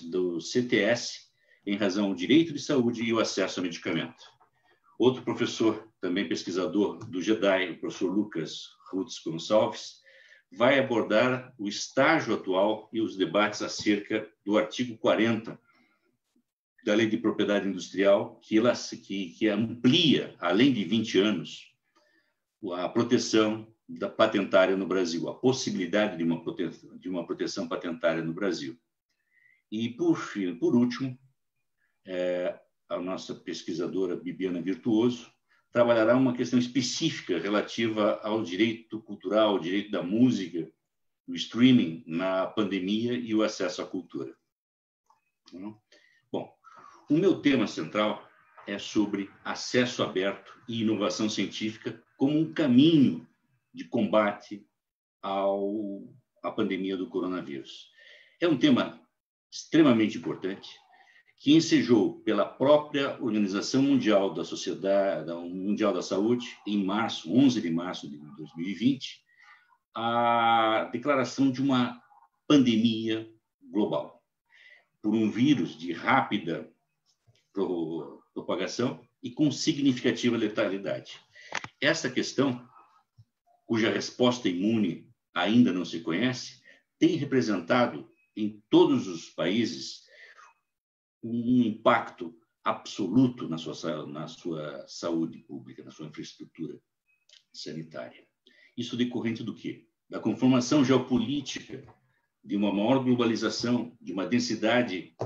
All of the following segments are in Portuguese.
do CTS em razão ao direito de saúde e o acesso a medicamento. Outro professor, também pesquisador do GEDAI, o professor Lucas Rutz Gonçalves, vai abordar o estágio atual e os debates acerca do artigo 40 da Lei de Propriedade Industrial, que amplia, além de 20 anos, a proteção da patentária no Brasil, a possibilidade de uma proteção patentária no Brasil. E, por último, a nossa pesquisadora Bibiana Virtuoso trabalhará uma questão específica relativa ao direito cultural, ao direito da música, do streaming na pandemia e o acesso à cultura. Bom, o meu tema central é sobre acesso aberto e inovação científica como um caminho de combate à pandemia do coronavírus. É um tema extremamente importante, que ensejou pela própria Organização Mundial da Saúde, em 11 de março de 2020, a declaração de uma pandemia global por um vírus de rápida propagação e com significativa letalidade. Essa questão, cuja resposta imune ainda não se conhece, tem representado em todos os países um impacto absoluto na sua saúde pública, na sua infraestrutura sanitária. Isso decorrente do quê? Da conformação geopolítica, de uma maior globalização, de uma densidade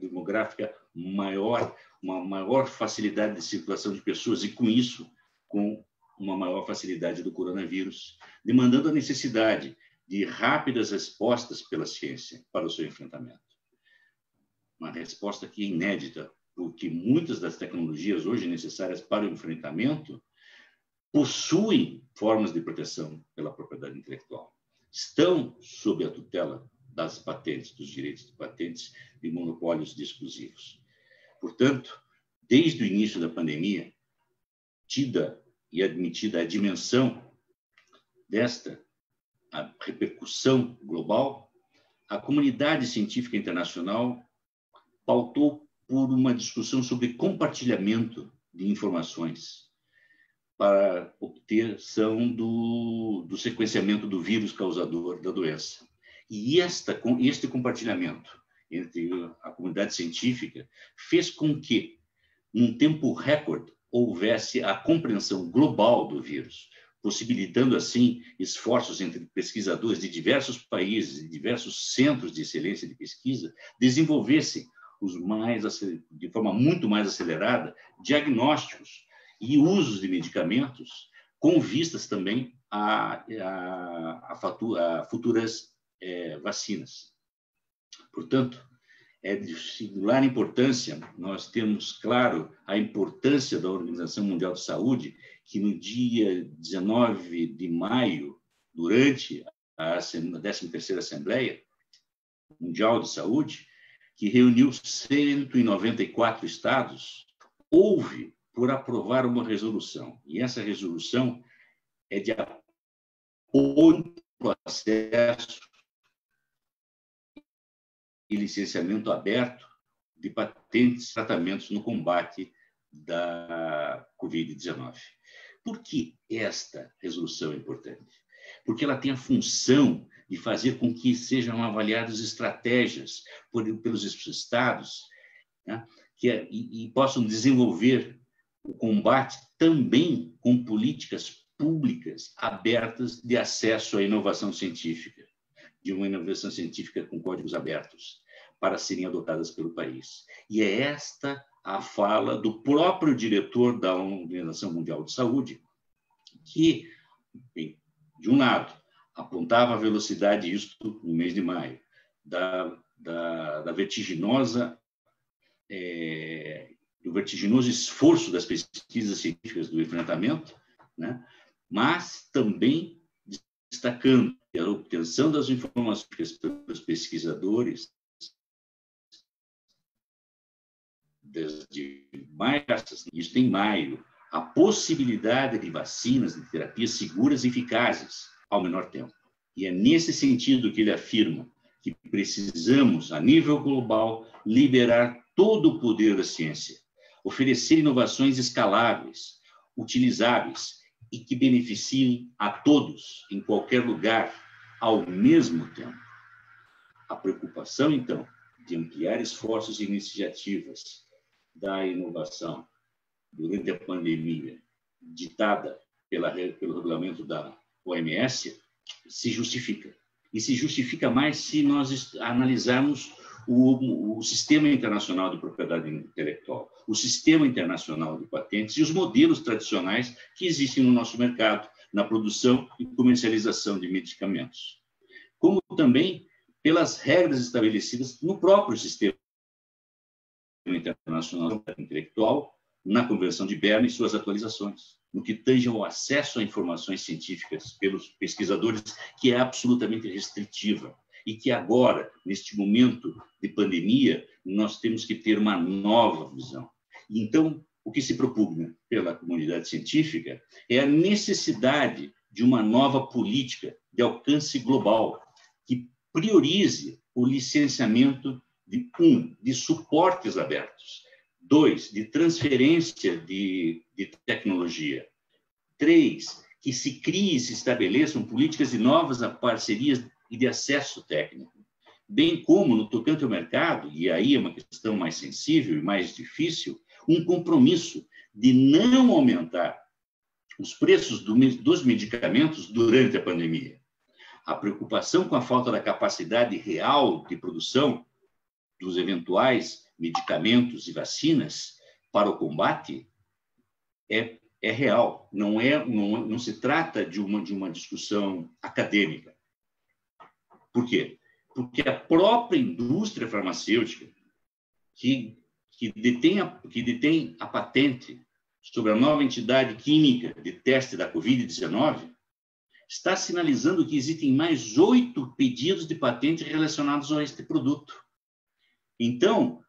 demográfica maior, uma maior facilidade de circulação de pessoas e, com isso, com uma maior facilidade do coronavírus, demandando a necessidade de rápidas respostas pela ciência para o seu enfrentamento. Uma resposta que é inédita, porque muitas das tecnologias hoje necessárias para o enfrentamento possuem formas de proteção pela propriedade intelectual. Estão sob a tutela das patentes, dos direitos de patentes, de monopólios de exclusivos. Portanto, desde o início da pandemia, tida e admitida a dimensão desta a repercussão global, a comunidade científica internacional pautou por uma discussão sobre compartilhamento de informações para obtenção do sequenciamento do vírus causador da doença. E este compartilhamento entre a comunidade científica fez com que, num tempo recorde, houvesse a compreensão global do vírus, possibilitando, assim, esforços entre pesquisadores de diversos países e diversos centros de excelência de pesquisa desenvolvessem de forma muito mais acelerada, diagnósticos e usos de medicamentos, com vistas também a futuras vacinas. Portanto, é de singular importância, nós temos, claro, a importância da Organização Mundial de Saúde, que no dia 19 de maio, durante a 13ª Assembleia Mundial de Saúde, que reuniu 194 estados, houve por aprovar uma resolução. E essa resolução é de apoio ao processo e licenciamento aberto de patentes e tratamentos no combate da Covid-19. Por que esta resolução é importante? Porque ela tem a função de fazer com que sejam avaliadas estratégias pelos estados, né, e possam desenvolver o combate também com políticas públicas abertas de acesso à inovação científica, de uma inovação científica com códigos abertos, para serem adotadas pelo país. E é esta a fala do próprio diretor da Organização Mundial de Saúde, que, bem, de um lado, apontava a velocidade, isto no mês de maio, do vertiginoso esforço das pesquisas científicas do enfrentamento, né? Mas também destacando que a obtenção das informações pelos pesquisadores desde maio, isso em maio, a possibilidade de vacinas, de terapias seguras e eficazes ao menor tempo. E é nesse sentido que ele afirma que precisamos, a nível global, liberar todo o poder da ciência, oferecer inovações escaláveis, utilizáveis e que beneficiem a todos, em qualquer lugar, ao mesmo tempo. A preocupação, então, de ampliar esforços e iniciativas da inovação durante a pandemia, ditada pelo regulamento da OMS, se justifica. E se justifica mais se nós analisarmos o sistema internacional de propriedade intelectual, o sistema internacional de patentes e os modelos tradicionais que existem no nosso mercado, na produção e comercialização de medicamentos. Como também pelas regras estabelecidas no próprio sistema internacional de propriedade intelectual, na Convenção de Berna e suas atualizações, no que tange ao acesso a informações científicas pelos pesquisadores, que é absolutamente restritiva e que agora, neste momento de pandemia, nós temos que ter uma nova visão. Então, o que se propugna pela comunidade científica é a necessidade de uma nova política de alcance global que priorize o licenciamento de suportes abertos, 2, de transferência de tecnologia, 3, que se crie e se estabeleçam políticas de novas parcerias e de acesso técnico, bem como, no tocante ao mercado, e aí é uma questão mais sensível e mais difícil, um compromisso de não aumentar os preços dos medicamentos durante a pandemia. A preocupação com a falta da capacidade real de produção dos eventuais medicamentos e vacinas para o combate é real, não se trata de uma discussão acadêmica. Por quê? Porque a própria indústria farmacêutica, que detém a patente sobre a nova entidade química de teste da Covid-19, está sinalizando que existem mais 8 pedidos de patente relacionados a este produto. Então,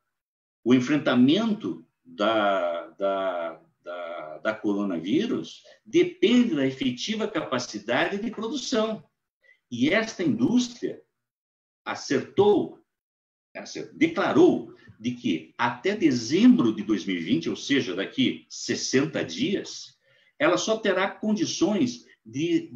o enfrentamento da coronavírus depende da efetiva capacidade de produção. E esta indústria declarou de que até dezembro de 2020, ou seja, daqui 60 dias, ela só terá condições de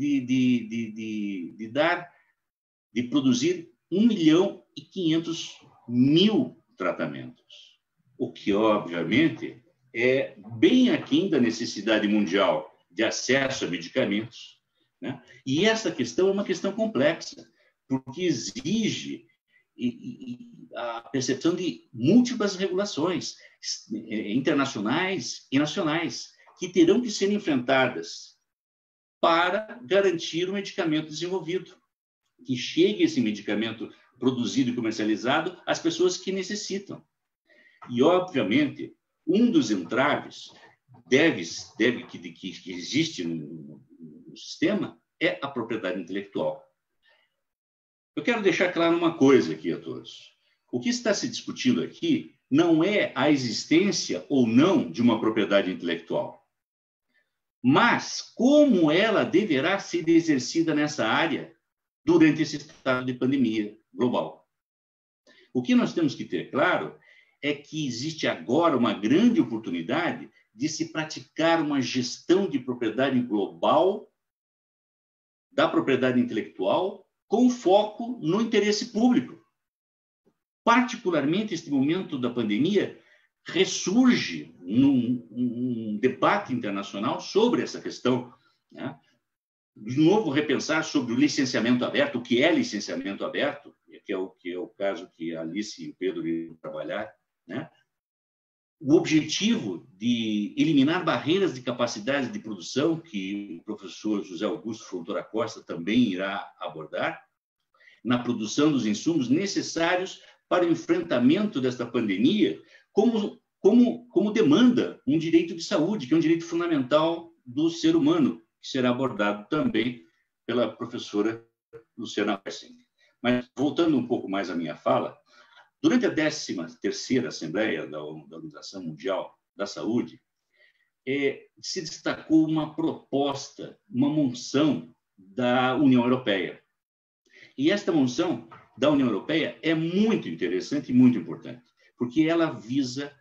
produzir 1.500.000 tratamentos, o que, obviamente, é bem aquém da necessidade mundial de acesso a medicamentos, né? E essa questão é uma questão complexa, porque exige a percepção de múltiplas regulações internacionais e nacionais que terão que ser enfrentadas para garantir o medicamento desenvolvido, que chegue esse medicamento produzido e comercializado às pessoas que necessitam. E, obviamente, um dos entraves que existe no sistema é a propriedade intelectual. Eu quero deixar claro uma coisa aqui a todos. O que está se discutindo aqui não é a existência ou não de uma propriedade intelectual, mas como ela deverá ser exercida nessa área durante esse estado de pandemia global. O que nós temos que ter claro é que existe agora uma grande oportunidade de se praticar uma gestão de propriedade global da propriedade intelectual com foco no interesse público. Particularmente, este momento da pandemia ressurge num debate internacional sobre essa questão, né? De novo, repensar sobre o licenciamento aberto, o que é licenciamento aberto, que é o caso que a Alice e o Pedro irão trabalhar, né? O objetivo de eliminar barreiras de capacidade de produção, que o professor José Augusto Fontoura Costa também irá abordar, na produção dos insumos necessários para o enfrentamento desta pandemia, como demanda um direito de saúde, que é um direito fundamental do ser humano, que será abordado também pela professora Luciana Wessing. Mas, voltando um pouco mais à minha fala, durante a 13ª Assembleia da Organização Mundial da Saúde, se destacou uma proposta, uma moção da União Europeia. E esta moção da União Europeia é muito interessante e muito importante, porque ela visa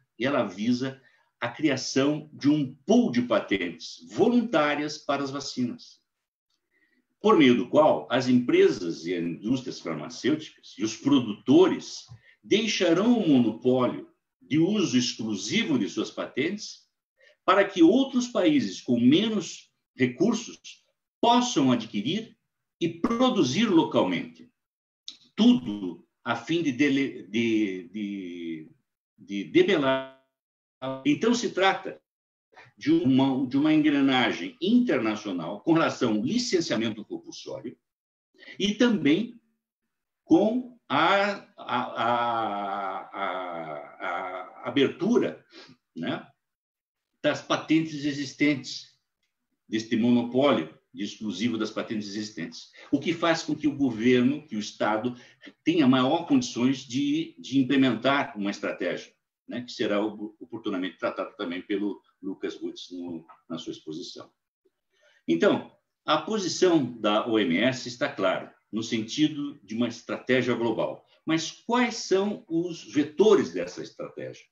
a criação de um pool de patentes voluntárias para as vacinas, por meio do qual as empresas e as indústrias farmacêuticas e os produtores deixarão o monopólio de uso exclusivo de suas patentes para que outros países com menos recursos possam adquirir e produzir localmente. Tudo a fim de debelar. Então, se trata de uma engrenagem internacional com relação ao licenciamento compulsório e também com a abertura, né, das patentes existentes, deste monopólio exclusivo das patentes existentes, o que faz com que o governo, que o Estado, tenha maior condições de implementar uma estratégia, né, que será oportunamente tratado também pelo Lucas Woods na sua exposição. Então, a posição da OMS está clara, no sentido de uma estratégia global. Mas quais são os vetores dessa estratégia?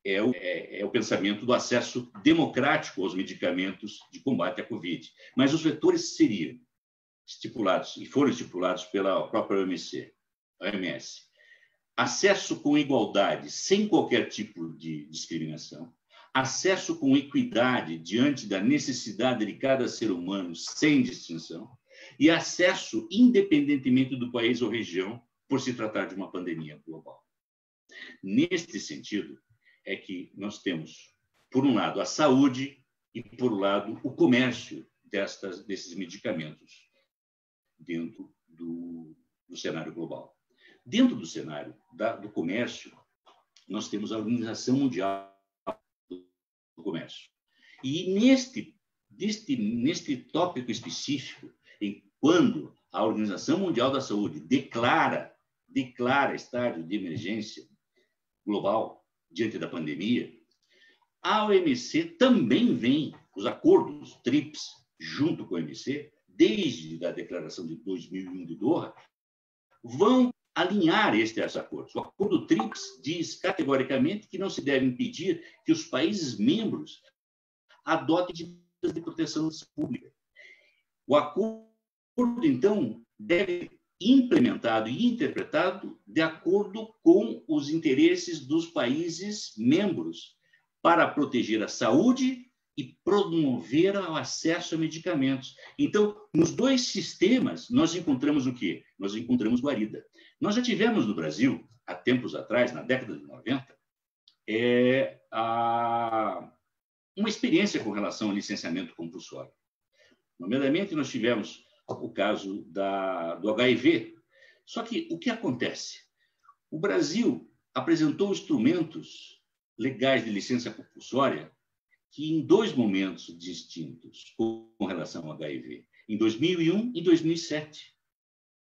É o pensamento do acesso democrático aos medicamentos de combate à Covid. Mas os vetores seriam estipulados, e foram estipulados pela própria OMS. Acesso com igualdade, sem qualquer tipo de discriminação. Acesso com equidade diante da necessidade de cada ser humano, sem distinção. E acesso independentemente do país ou região, por se tratar de uma pandemia global. Neste sentido, é que nós temos, por um lado, a saúde e, por um lado, o comércio desses medicamentos dentro do cenário global. Dentro do cenário do comércio, nós temos a Organização Mundial do Comércio. E neste tópico específico, quando a Organização Mundial da Saúde declara estado de emergência global diante da pandemia, a OMC também vem, os acordos TRIPS, junto com a OMC, desde a declaração de 2001 de Doha, vão alinhar estes acordos. O acordo TRIPS diz categoricamente que não se deve impedir que os países membros adotem medidas de proteção pública. O acordo, então, deve ser implementado e interpretado de acordo com os interesses dos países membros para proteger a saúde e promover o acesso a medicamentos. Então, nos dois sistemas, nós encontramos o quê? Nós encontramos guarida. Nós já tivemos no Brasil, há tempos atrás, na década de 90, uma experiência com relação ao licenciamento compulsório. Nomeadamente, nós tivemos o caso do HIV. Só que o que acontece? O Brasil apresentou instrumentos legais de licença compulsória que, em dois momentos distintos com relação ao HIV, em 2001 e 2007,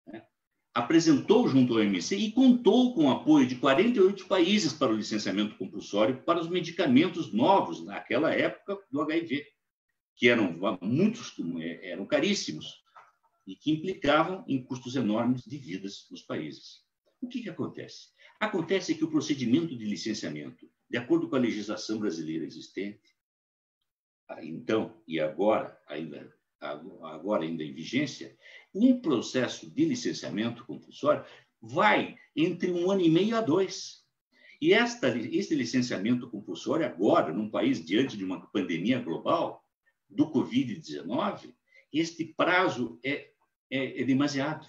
né, apresentou junto ao OMC e contou com o apoio de 48 países para o licenciamento compulsório para os medicamentos novos, naquela época, do HIV, que eram caríssimos e que implicavam em custos enormes de vidas nos países. O que acontece? Acontece que o procedimento de licenciamento, de acordo com a legislação brasileira existente, então e agora ainda em vigência, um processo de licenciamento compulsório vai entre 1 ano e meio a 2. E este licenciamento compulsório agora, num país diante de uma pandemia global do Covid-19, este prazo é demasiado.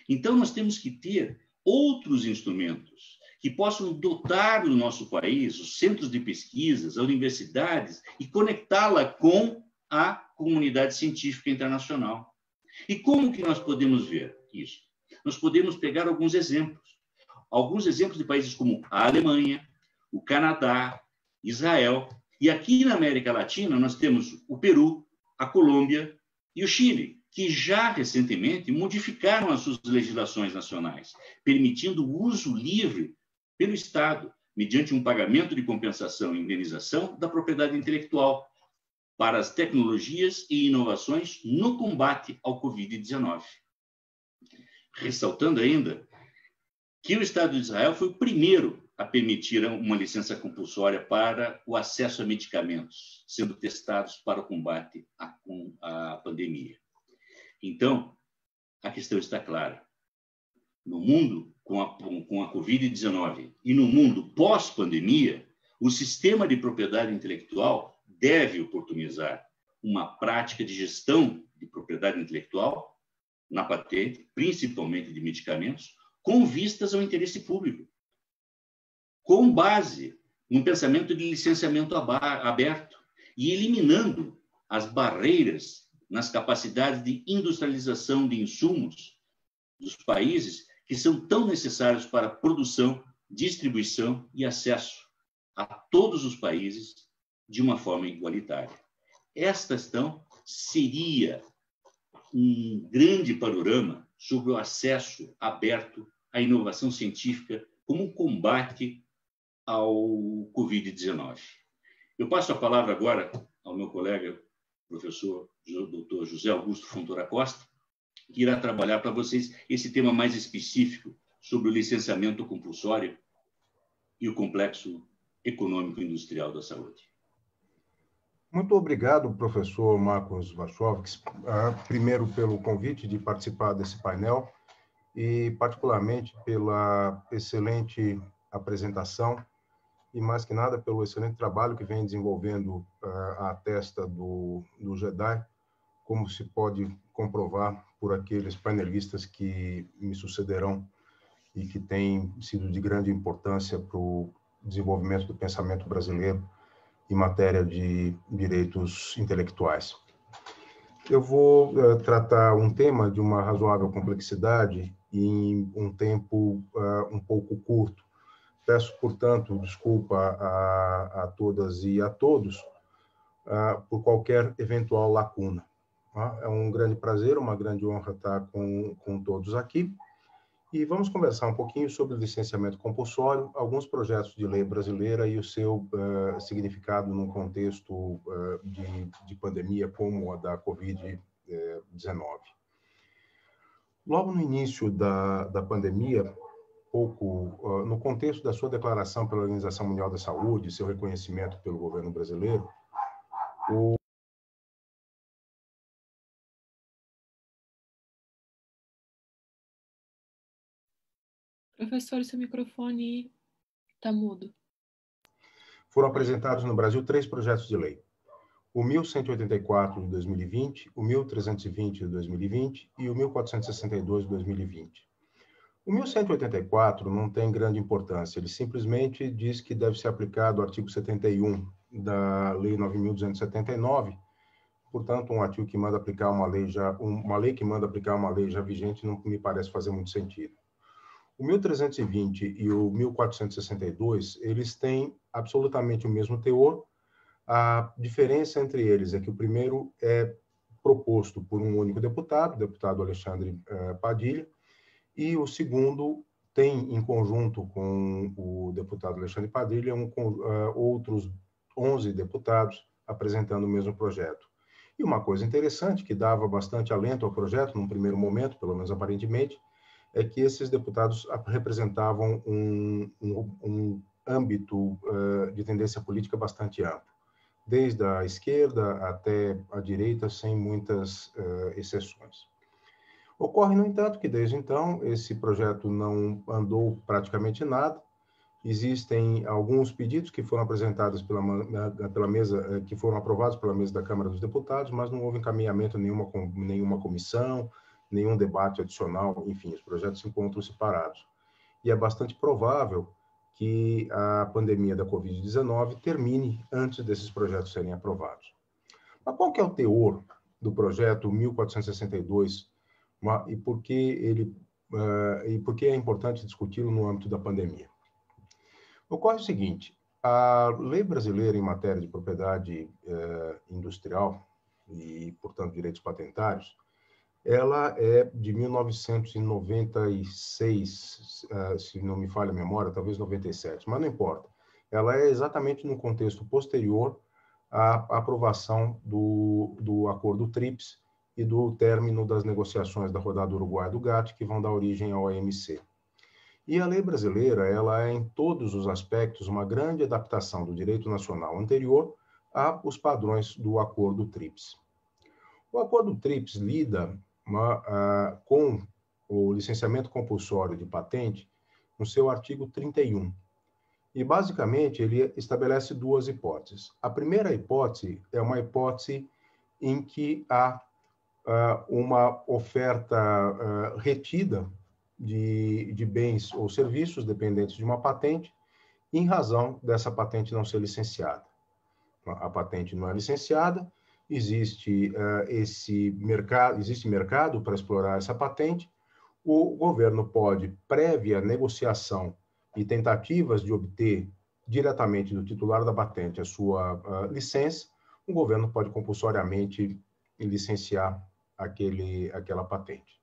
Então, nós temos que ter outros instrumentos que possam dotar o nosso país, os centros de pesquisas, as universidades, e conectá-la com a comunidade científica internacional. E como que nós podemos ver isso? Nós podemos pegar alguns exemplos de países como a Alemanha, o Canadá, Israel, e aqui na América Latina nós temos o Peru, a Colômbia e o Chile, que já recentemente modificaram as suas legislações nacionais, permitindo o uso livre pelo Estado, mediante um pagamento de compensação e indenização da propriedade intelectual para as tecnologias e inovações no combate ao Covid-19. ressaltando ainda que o Estado de Israel foi o primeiro a permitir uma licença compulsória para o acesso a medicamentos sendo testados para o combate à pandemia. Então, a questão está clara. No mundo com a Covid-19 e no mundo pós-pandemia, o sistema de propriedade intelectual deve oportunizar uma prática de gestão de propriedade intelectual na patente, principalmente de medicamentos, com vistas ao interesse público, com base num pensamento de licenciamento aberto e eliminando as barreiras nas capacidades de industrialização de insumos dos países que são tão necessários para a produção, distribuição e acesso a todos os países de uma forma igualitária. Esta questão seria um grande panorama sobre o acesso aberto à inovação científica como um combate ao Covid-19. Eu passo a palavra agora ao meu colega, professor Dr. José Augusto Fontoura Costa, que irá trabalhar para vocês esse tema mais específico sobre o licenciamento compulsório e o complexo econômico-industrial da saúde. Muito obrigado, professor Marcos Wachowski, primeiro pelo convite de participar desse painel e, particularmente, pela excelente apresentação e, mais que nada, pelo excelente trabalho que vem desenvolvendo a testa do JEDI, como se pode comprovar por aqueles painelistas que me sucederão e que têm sido de grande importância para o desenvolvimento do pensamento brasileiro em matéria de direitos intelectuais. Eu vou tratar um tema de uma razoável complexidade em um tempo um pouco curto. Peço, portanto, desculpa a todas e a todos por qualquer eventual lacuna. É um grande prazer, uma grande honra estar com todos aqui. E vamos conversar um pouquinho sobre o licenciamento compulsório, alguns projetos de lei brasileira e o seu significado num contexto de pandemia como a da Covid-19. Logo no início da pandemia, no contexto da sua declaração pela Organização Mundial da Saúde, seu reconhecimento pelo governo brasileiro, Professor, seu microfone está mudo. Foram apresentados no Brasil 3 projetos de lei. O 1184 de 2020, o 1320 de 2020 e o 1462 de 2020. O 1184 não tem grande importância, ele simplesmente diz que deve ser aplicado o artigo 71 da Lei 9.279, portanto, um artigo que manda aplicar uma lei que manda aplicar uma lei já vigente não me parece fazer muito sentido. O 1320 e o 1462, eles têm absolutamente o mesmo teor. A diferença entre eles é que o primeiro é proposto por um único deputado, o deputado Alexandre Padilha, e o segundo tem, em conjunto com o deputado Alexandre Padilha, outros 11 deputados apresentando o mesmo projeto. E uma coisa interessante, que dava bastante alento ao projeto, num primeiro momento, pelo menos aparentemente, é que esses deputados representavam um âmbito de tendência política bastante amplo, desde a esquerda até a direita, sem muitas exceções. Ocorre, no entanto, que desde então esse projeto não andou praticamente nada. Existem alguns pedidos que foram apresentados pela mesa, que foram aprovados pela mesa da Câmara dos Deputados, mas não houve encaminhamento nenhuma comissão, nenhum debate adicional, enfim, os projetos se encontram separados. E é bastante provável que a pandemia da Covid-19 termine antes desses projetos serem aprovados. Mas qual que é o teor do projeto 1462 e por que é importante discuti-lo no âmbito da pandemia? Ocorre o seguinte, a lei brasileira em matéria de propriedade industrial e, portanto, direitos patentários, ela é de 1996, se não me falha a memória, talvez 97, mas não importa. Ela é exatamente no contexto posterior à aprovação do Acordo TRIPS, e do término das negociações da rodada uruguaia do GATT, que vão dar origem ao OMC. E a lei brasileira, ela é, em todos os aspectos, uma grande adaptação do direito nacional anterior aos padrões do Acordo TRIPS. O Acordo TRIPS lida com o licenciamento compulsório de patente no seu artigo 31. E, basicamente, ele estabelece duas hipóteses. A primeira hipótese é uma hipótese em que há uma oferta retida de bens ou serviços dependentes de uma patente, em razão dessa patente não ser licenciada. A patente não é licenciada, existe mercado para explorar essa patente, o governo pode, prévia negociação e tentativas de obter diretamente do titular da patente a sua licença, o governo pode compulsoriamente licenciar aquela patente.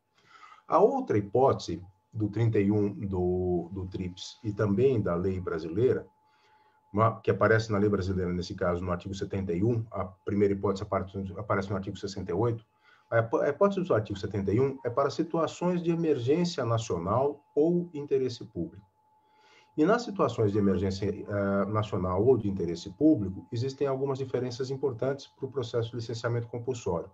A outra hipótese do 31 do TRIPS e também da lei brasileira, que aparece na lei brasileira, nesse caso, no artigo 71, a primeira hipótese aparece no artigo 68, a hipótese do artigo 71 é para situações de emergência nacional ou interesse público. E nas situações de emergência nacional ou de interesse público, existem algumas diferenças importantes para o processo de licenciamento compulsório.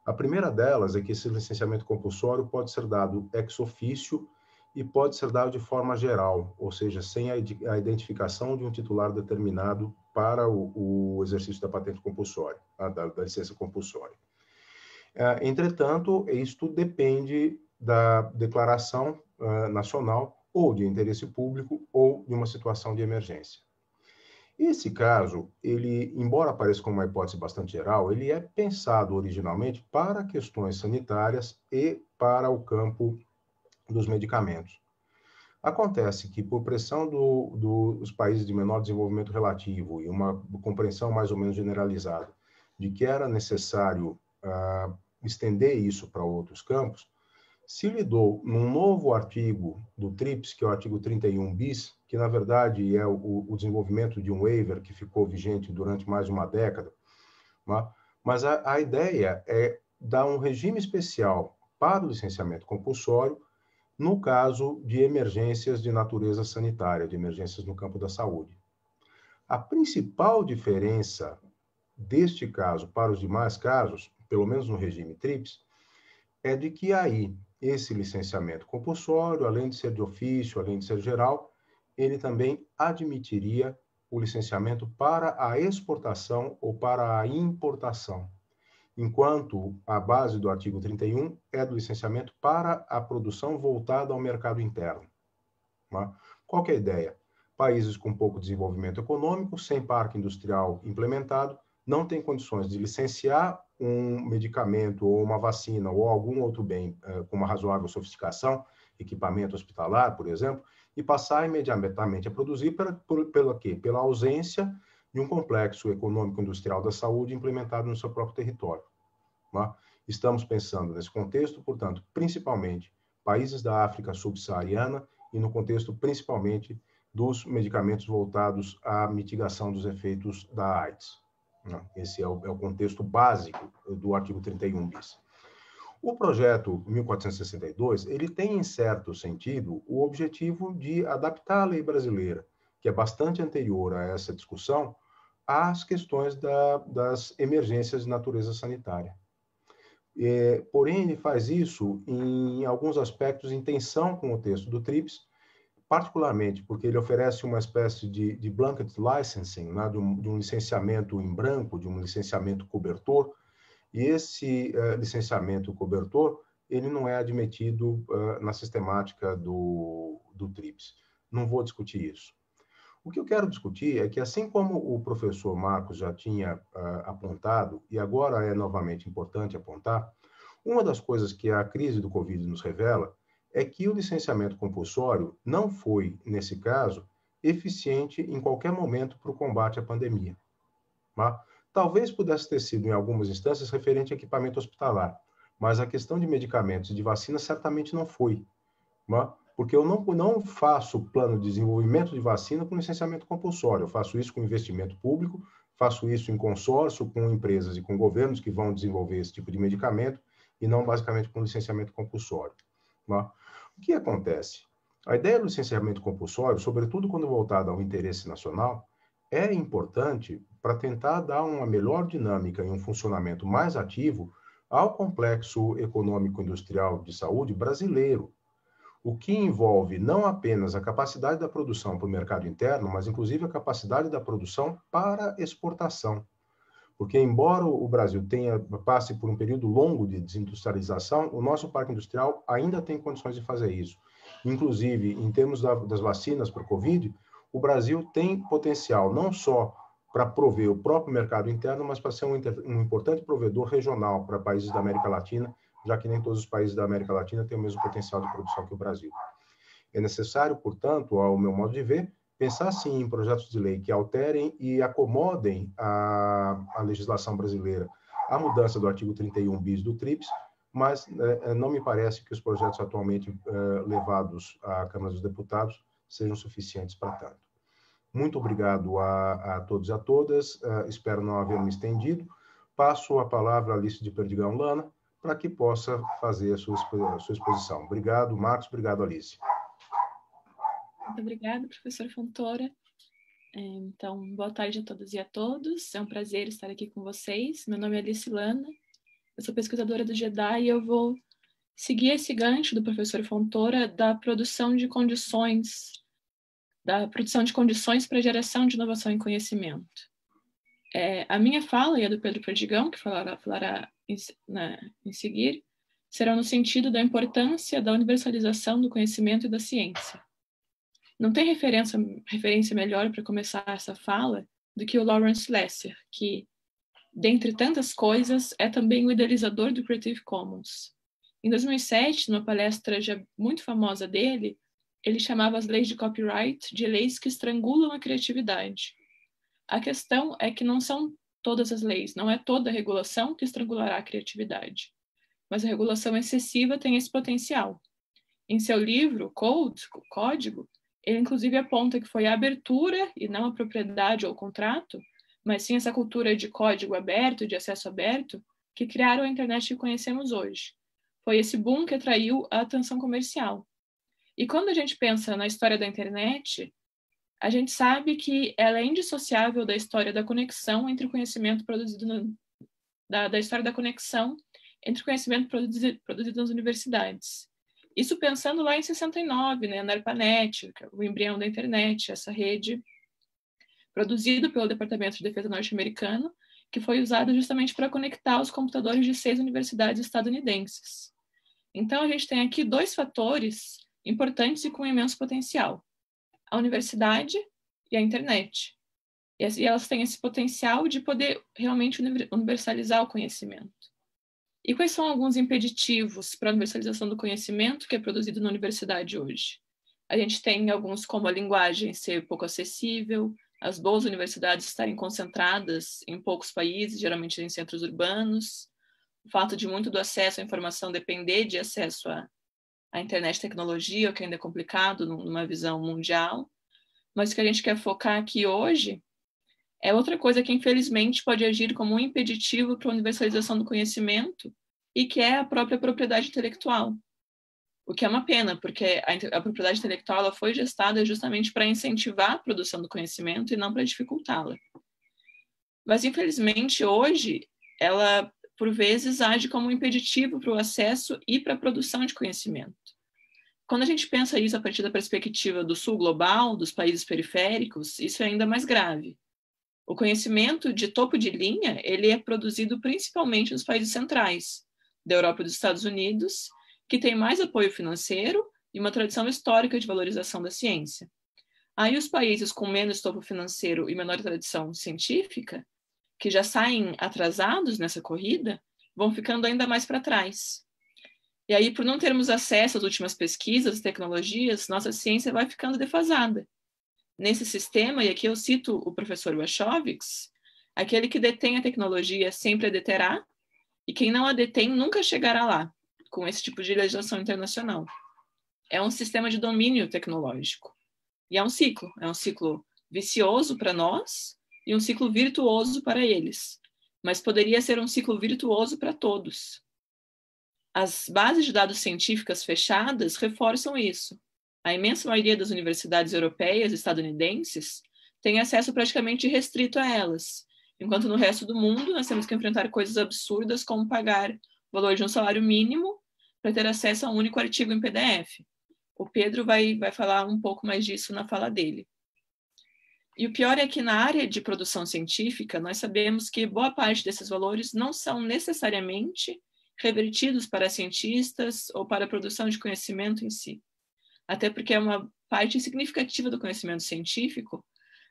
A primeira delas é que esse licenciamento compulsório pode ser dado ex officio e pode ser dado de forma geral, ou seja, sem a identificação de um titular determinado para o exercício da patente compulsória, da licença compulsória. Entretanto, isto depende da declaração nacional ou de interesse público ou de uma situação de emergência. Esse caso, ele, embora apareça como uma hipótese bastante geral, ele é pensado originalmente para questões sanitárias e para o campo dos medicamentos. Acontece que, por pressão dos países de menor desenvolvimento relativo e uma compreensão mais ou menos generalizada de que era necessário estender isso para outros campos, se lidou num novo artigo do TRIPS, que é o artigo 31 bis, que na verdade é o desenvolvimento de um waiver que ficou vigente durante mais de uma década, mas a ideia é dar um regime especial para o licenciamento compulsório no caso de emergências de natureza sanitária, de emergências no campo da saúde. A principal diferença deste caso para os demais casos, pelo menos no regime TRIPS, é de que aí esse licenciamento compulsório, além de ser de ofício, além de ser geral, ele também admitiria o licenciamento para a exportação ou para a importação, enquanto a base do artigo 31 é do licenciamento para a produção voltada ao mercado interno. Qual que é a ideia? Países com pouco desenvolvimento econômico, sem parque industrial implementado, não têm condições de licenciar um medicamento ou uma vacina ou algum outro bem com uma razoável sofisticação, equipamento hospitalar, por exemplo, e passar imediatamente a produzir pelo quê? Pela ausência de um complexo econômico-industrial da saúde implementado no seu próprio território. Estamos pensando nesse contexto, portanto, principalmente países da África subsaariana e no contexto principalmente dos medicamentos voltados à mitigação dos efeitos da AIDS. Esse é o contexto básico do artigo 31 bis. O projeto 1462, ele tem, em certo sentido, o objetivo de adaptar a lei brasileira, que é bastante anterior a essa discussão, às questões das emergências de natureza sanitária. Porém, ele faz isso, em alguns aspectos, em tensão com o texto do TRIPS, particularmente porque ele oferece uma espécie de blanket licensing, né, de um licenciamento em branco, de um licenciamento cobertor, e esse licenciamento cobertor, ele não é admitido na sistemática do TRIPS. Não vou discutir isso. O que eu quero discutir é que, assim como o professor Marcos já tinha apontado, e agora é novamente importante apontar, uma das coisas que a crise do Covid nos revela é que o licenciamento compulsório não foi, nesse caso, eficiente em qualquer momento para o combate à pandemia. Talvez pudesse ter sido, em algumas instâncias, referente a equipamento hospitalar, mas a questão de medicamentos e de vacina certamente não foi. Porque eu não faço plano de desenvolvimento de vacina com licenciamento compulsório, eu faço isso com investimento público, faço isso em consórcio com empresas e com governos que vão desenvolver esse tipo de medicamento e não basicamente com licenciamento compulsório. Tá? O que acontece? A ideia do licenciamento compulsório, sobretudo quando voltada ao interesse nacional, é importante para tentar dar uma melhor dinâmica e um funcionamento mais ativo ao complexo econômico-industrial de saúde brasileiro, o que envolve não apenas a capacidade da produção para o mercado interno, mas inclusive a capacidade da produção para exportação. Porque, embora o Brasil passe por um período longo de desindustrialização, o nosso parque industrial ainda tem condições de fazer isso. Inclusive, em termos das vacinas para o Covid, o Brasil tem potencial não só para prover o próprio mercado interno, mas para ser um importante provedor regional para países da América Latina, já que nem todos os países da América Latina têm o mesmo potencial de produção que o Brasil. É necessário, portanto, ao meu modo de ver, pensar sim em projetos de lei que alterem e acomodem a legislação brasileira à mudança do artigo 31 bis do TRIPS, mas não me parece que os projetos atualmente levados à Câmara dos Deputados sejam suficientes para tanto. Muito obrigado a todos e a todas, espero não haver me estendido. Passo a palavra à Alice de Perdigão Lana, para que possa fazer a sua exposição. Obrigado, Marcos. Obrigado, Alice. Muito obrigada, professor Fontoura. Então, boa tarde a todas e a todos. É um prazer estar aqui com vocês. Meu nome é Alice Lana, eu sou pesquisadora do GEDAI e eu vou seguir esse gancho do professor Fontoura da produção de condições para a geração de inovação e conhecimento. A minha fala e a do Pedro Perdigão, que falará em seguir, será no sentido da importância da universalização do conhecimento e da ciência. Não tem referência melhor para começar essa fala do que o Lawrence Lasser, que, dentre tantas coisas, é também o idealizador do Creative Commons. Em 2007, numa palestra já muito famosa dele, ele chamava as leis de copyright de leis que estrangulam a criatividade. A questão é que não são todas as leis, não é toda a regulação que estrangulará a criatividade, mas a regulação excessiva tem esse potencial. Em seu livro, Código, ele inclusive aponta que foi a abertura, e não a propriedade ou o contrato, mas sim essa cultura de código aberto, de acesso aberto, que criaram a internet que conhecemos hoje. Foi esse boom que atraiu a atenção comercial. E quando a gente pensa na história da internet, a gente sabe que ela é indissociável da história da conexão entre o conhecimento produzido da história da conexão entre o conhecimento produzido nas universidades. Isso pensando lá em 69, né, na ARPANET, o embrião da internet, essa rede produzida pelo Departamento de Defesa norte-americano, que foi usada justamente para conectar os computadores de 6 universidades estadunidenses. Então, a gente tem aqui 2 fatores importantes e com imenso potencial: a universidade e a internet. E elas têm esse potencial de poder realmente universalizar o conhecimento. E quais são alguns impeditivos para a universalização do conhecimento que é produzido na universidade hoje? A gente tem alguns como a linguagem ser pouco acessível, as boas universidades estarem concentradas em poucos países, geralmente em centros urbanos, o fato de muito do acesso à informação depender de acesso à internet e tecnologia, o que ainda é complicado numa visão mundial. Mas o que a gente quer focar aqui hoje é outra coisa que, infelizmente, pode agir como um impeditivo para a universalização do conhecimento e que é a própria propriedade intelectual. O que é uma pena, porque a propriedade intelectual ela foi gestada justamente para incentivar a produção do conhecimento e não para dificultá-la. Mas, infelizmente, hoje, ela, por vezes, age como um impeditivo para o acesso e para a produção de conhecimento. Quando a gente pensa isso a partir da perspectiva do sul global, dos países periféricos, isso é ainda mais grave. O conhecimento de topo de linha, ele é produzido principalmente nos países centrais, da Europa e dos Estados Unidos, que tem mais apoio financeiro e uma tradição histórica de valorização da ciência. Aí os países com menos topo financeiro e menor tradição científica, que já saem atrasados nessa corrida, vão ficando ainda mais para trás. E aí, por não termos acesso às últimas pesquisas e tecnologias, nossa ciência vai ficando defasada. Nesse sistema, e aqui eu cito o professor Wachowicz, aquele que detém a tecnologia sempre a deterá, e quem não a detém nunca chegará lá, com esse tipo de legislação internacional. É um sistema de domínio tecnológico. E é um ciclo vicioso para nós, e um ciclo virtuoso para eles, mas poderia ser um ciclo virtuoso para todos. As bases de dados científicas fechadas reforçam isso. A imensa maioria das universidades europeias e estadunidenses tem acesso praticamente restrito a elas, enquanto no resto do mundo nós temos que enfrentar coisas absurdas como pagar o valor de um salário mínimo para ter acesso a um único artigo em PDF. O Pedro vai falar um pouco mais disso na fala dele. E o pior é que na área de produção científica, nós sabemos que boa parte desses valores não são necessariamente revertidos para cientistas ou para a produção de conhecimento em si. Até porque uma parte significativa do conhecimento científico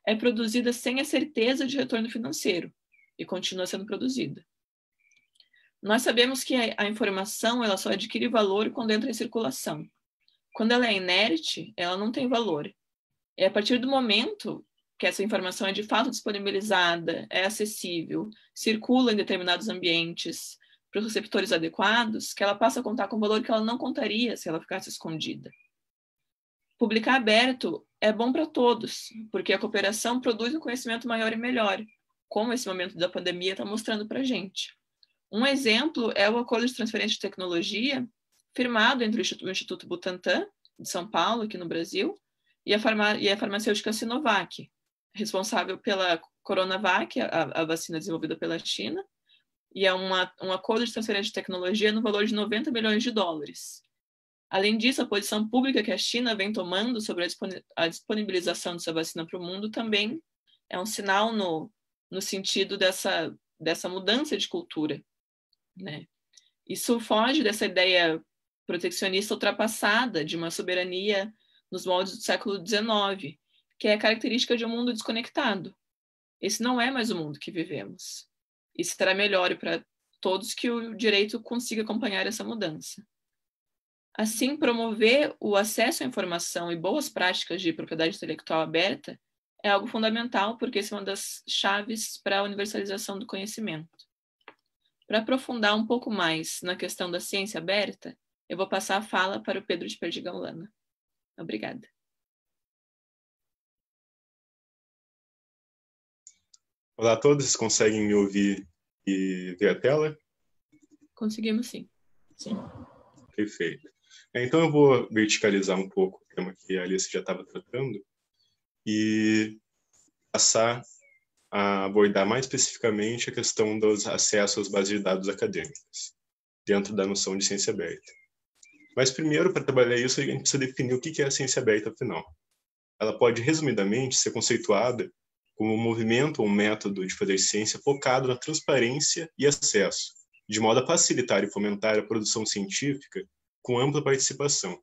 é produzida sem a certeza de retorno financeiro e continua sendo produzida. Nós sabemos que a informação ela só adquire valor quando entra em circulação. Quando ela é inerte, ela não tem valor. É a partir do momento que essa informação é de fato disponibilizada, é acessível, circula em determinados ambientes, para os receptores adequados, que ela passa a contar com valor que ela não contaria se ela ficasse escondida. Publicar aberto é bom para todos, porque a cooperação produz um conhecimento maior e melhor, como esse momento da pandemia está mostrando para a gente. Um exemplo é o acordo de transferência de tecnologia firmado entre o Instituto Butantan, de São Paulo, aqui no Brasil, e a farmacêutica Sinovac, responsável pela Coronavac, a vacina desenvolvida pela China, e é um acordo de transferência de tecnologia no valor de 90 milhões de dólares. Além disso, a posição pública que a China vem tomando sobre a disponibilização dessa vacina para o mundo também é um sinal no sentido dessa mudança de cultura, né? Isso foge dessa ideia protecionista ultrapassada de uma soberania nos moldes do século XIX, que é a característica de um mundo desconectado. Esse não é mais o mundo que vivemos. E será melhor para todos que o direito consiga acompanhar essa mudança. Assim, promover o acesso à informação e boas práticas de propriedade intelectual aberta é algo fundamental, porque isso é uma das chaves para a universalização do conhecimento. Para aprofundar um pouco mais na questão da ciência aberta, eu vou passar a fala para o Pedro de Perdigão Lana. Obrigada. Olá a todos, vocês conseguem me ouvir e ver a tela? Conseguimos sim. Sim. Perfeito. Então eu vou verticalizar um pouco o tema que a Alice já estava tratando e passar a abordar mais especificamente a questão dos acessos às bases de dados acadêmicas, dentro da noção de ciência aberta. Mas primeiro, para trabalhar isso, a gente precisa definir o que é a ciência aberta, afinal. Ela pode, resumidamente, ser conceituada como um movimento ou um método de fazer ciência focado na transparência e acesso, de modo a facilitar e fomentar a produção científica com ampla participação.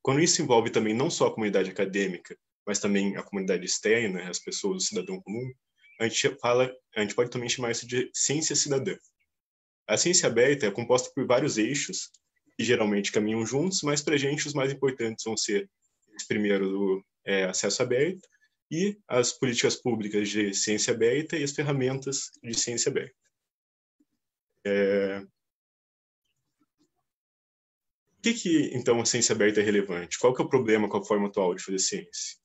Quando isso envolve também não só a comunidade acadêmica, mas também a comunidade externa, as pessoas, o cidadão comum, a gente pode também chamar isso de ciência cidadã. A ciência aberta é composta por vários eixos, que geralmente caminham juntos, mas para a gente os mais importantes vão ser, primeiro, o acesso aberto, e as políticas públicas de ciência aberta e as ferramentas de ciência aberta. Por que, então, a ciência aberta é relevante? Qual que é o problema com a forma atual de fazer ciência?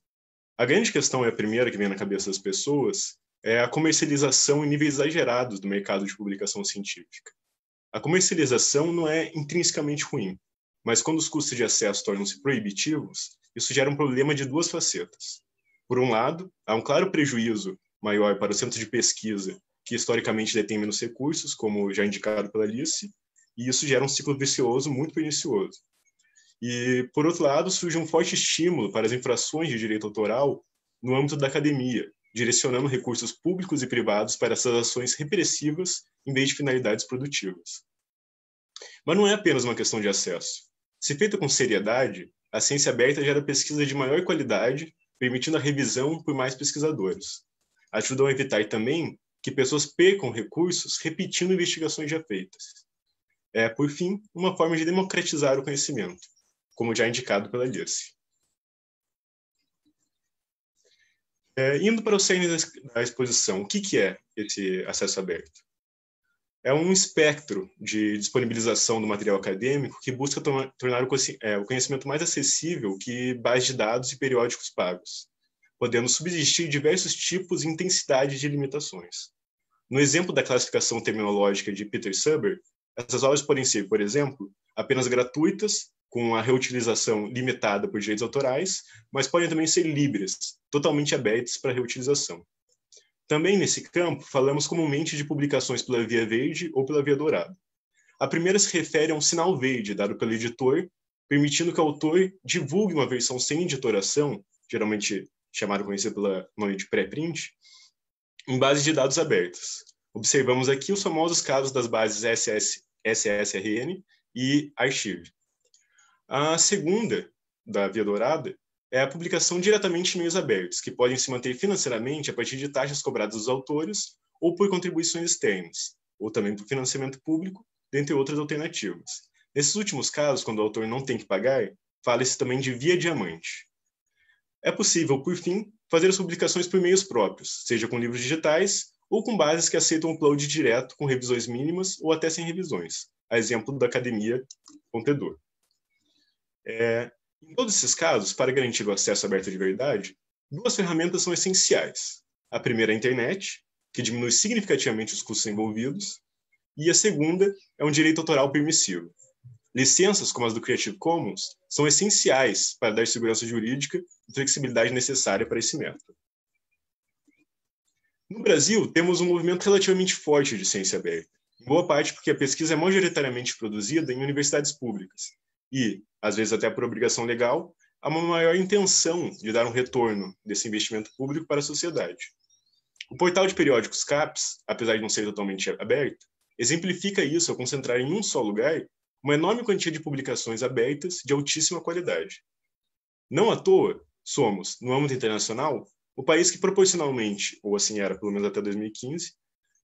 A grande questão, a primeira que vem na cabeça das pessoas, é a comercialização em níveis exagerados do mercado de publicação científica. A comercialização não é intrinsecamente ruim, mas quando os custos de acesso tornam-se proibitivos, isso gera um problema de duas facetas. Por um lado, há um claro prejuízo maior para o centro de pesquisa, que historicamente detém menos recursos, como já indicado pela Alice, e isso gera um ciclo vicioso muito pernicioso. E, por outro lado, surge um forte estímulo para as infrações de direito autoral no âmbito da academia, direcionando recursos públicos e privados para essas ações repressivas em vez de finalidades produtivas. Mas não é apenas uma questão de acesso. Se feita com seriedade, a ciência aberta gera pesquisa de maior qualidade, permitindo a revisão por mais pesquisadores. Ajudam a evitar também que pessoas percam recursos repetindo investigações já feitas. É, por fim, uma forma de democratizar o conhecimento, como já indicado pela Alice. Indo para o cerne da exposição, o que é esse acesso aberto? É um espectro de disponibilização do material acadêmico que busca tornar o conhecimento mais acessível que bases de dados e periódicos pagos. podendo subsistir diversos tipos e intensidades de limitações. No exemplo da classificação terminológica de Peter Suber, essas obras podem ser, por exemplo, apenas gratuitas, com a reutilização limitada por direitos autorais, mas podem também ser livres, totalmente abertas para reutilização. Também nesse campo, falamos comumente de publicações pela via verde ou pela via dourada. A primeira se refere a um sinal verde dado pelo editor, permitindo que o autor divulgue uma versão sem editoração, geralmente chamada conhecida pelo nome de pré-print, em bases de dados abertas. Observamos aqui os famosos casos das bases SSRN e Archive. A segunda, da via dourada, é a publicação diretamente em meios abertos, que podem se manter financeiramente a partir de taxas cobradas dos autores ou por contribuições externas, ou também por financiamento público, dentre outras alternativas. Nesses últimos casos, quando o autor não tem que pagar, fala-se também de via diamante. É possível, por fim, fazer as publicações por meios próprios, seja com livros digitais ou com bases que aceitam upload direto com revisões mínimas ou até sem revisões, a exemplo da Academia Contedor. Em todos esses casos, para garantir o acesso aberto de verdade, duas ferramentas são essenciais. A primeira é a internet, que diminui significativamente os custos envolvidos, e a segunda é um direito autoral permissivo. Licenças, como as do Creative Commons, são essenciais para dar segurança jurídica e flexibilidade necessária para esse método. No Brasil, temos um movimento relativamente forte de ciência aberta, em boa parte porque a pesquisa é majoritariamente produzida em universidades públicas e, às vezes até por obrigação legal, há uma maior intenção de dar um retorno desse investimento público para a sociedade. O portal de periódicos CAPES, apesar de não ser totalmente aberto, exemplifica isso ao concentrar em um só lugar uma enorme quantia de publicações abertas de altíssima qualidade. Não à toa, somos, no âmbito internacional, o país que proporcionalmente, ou assim era pelo menos até 2015,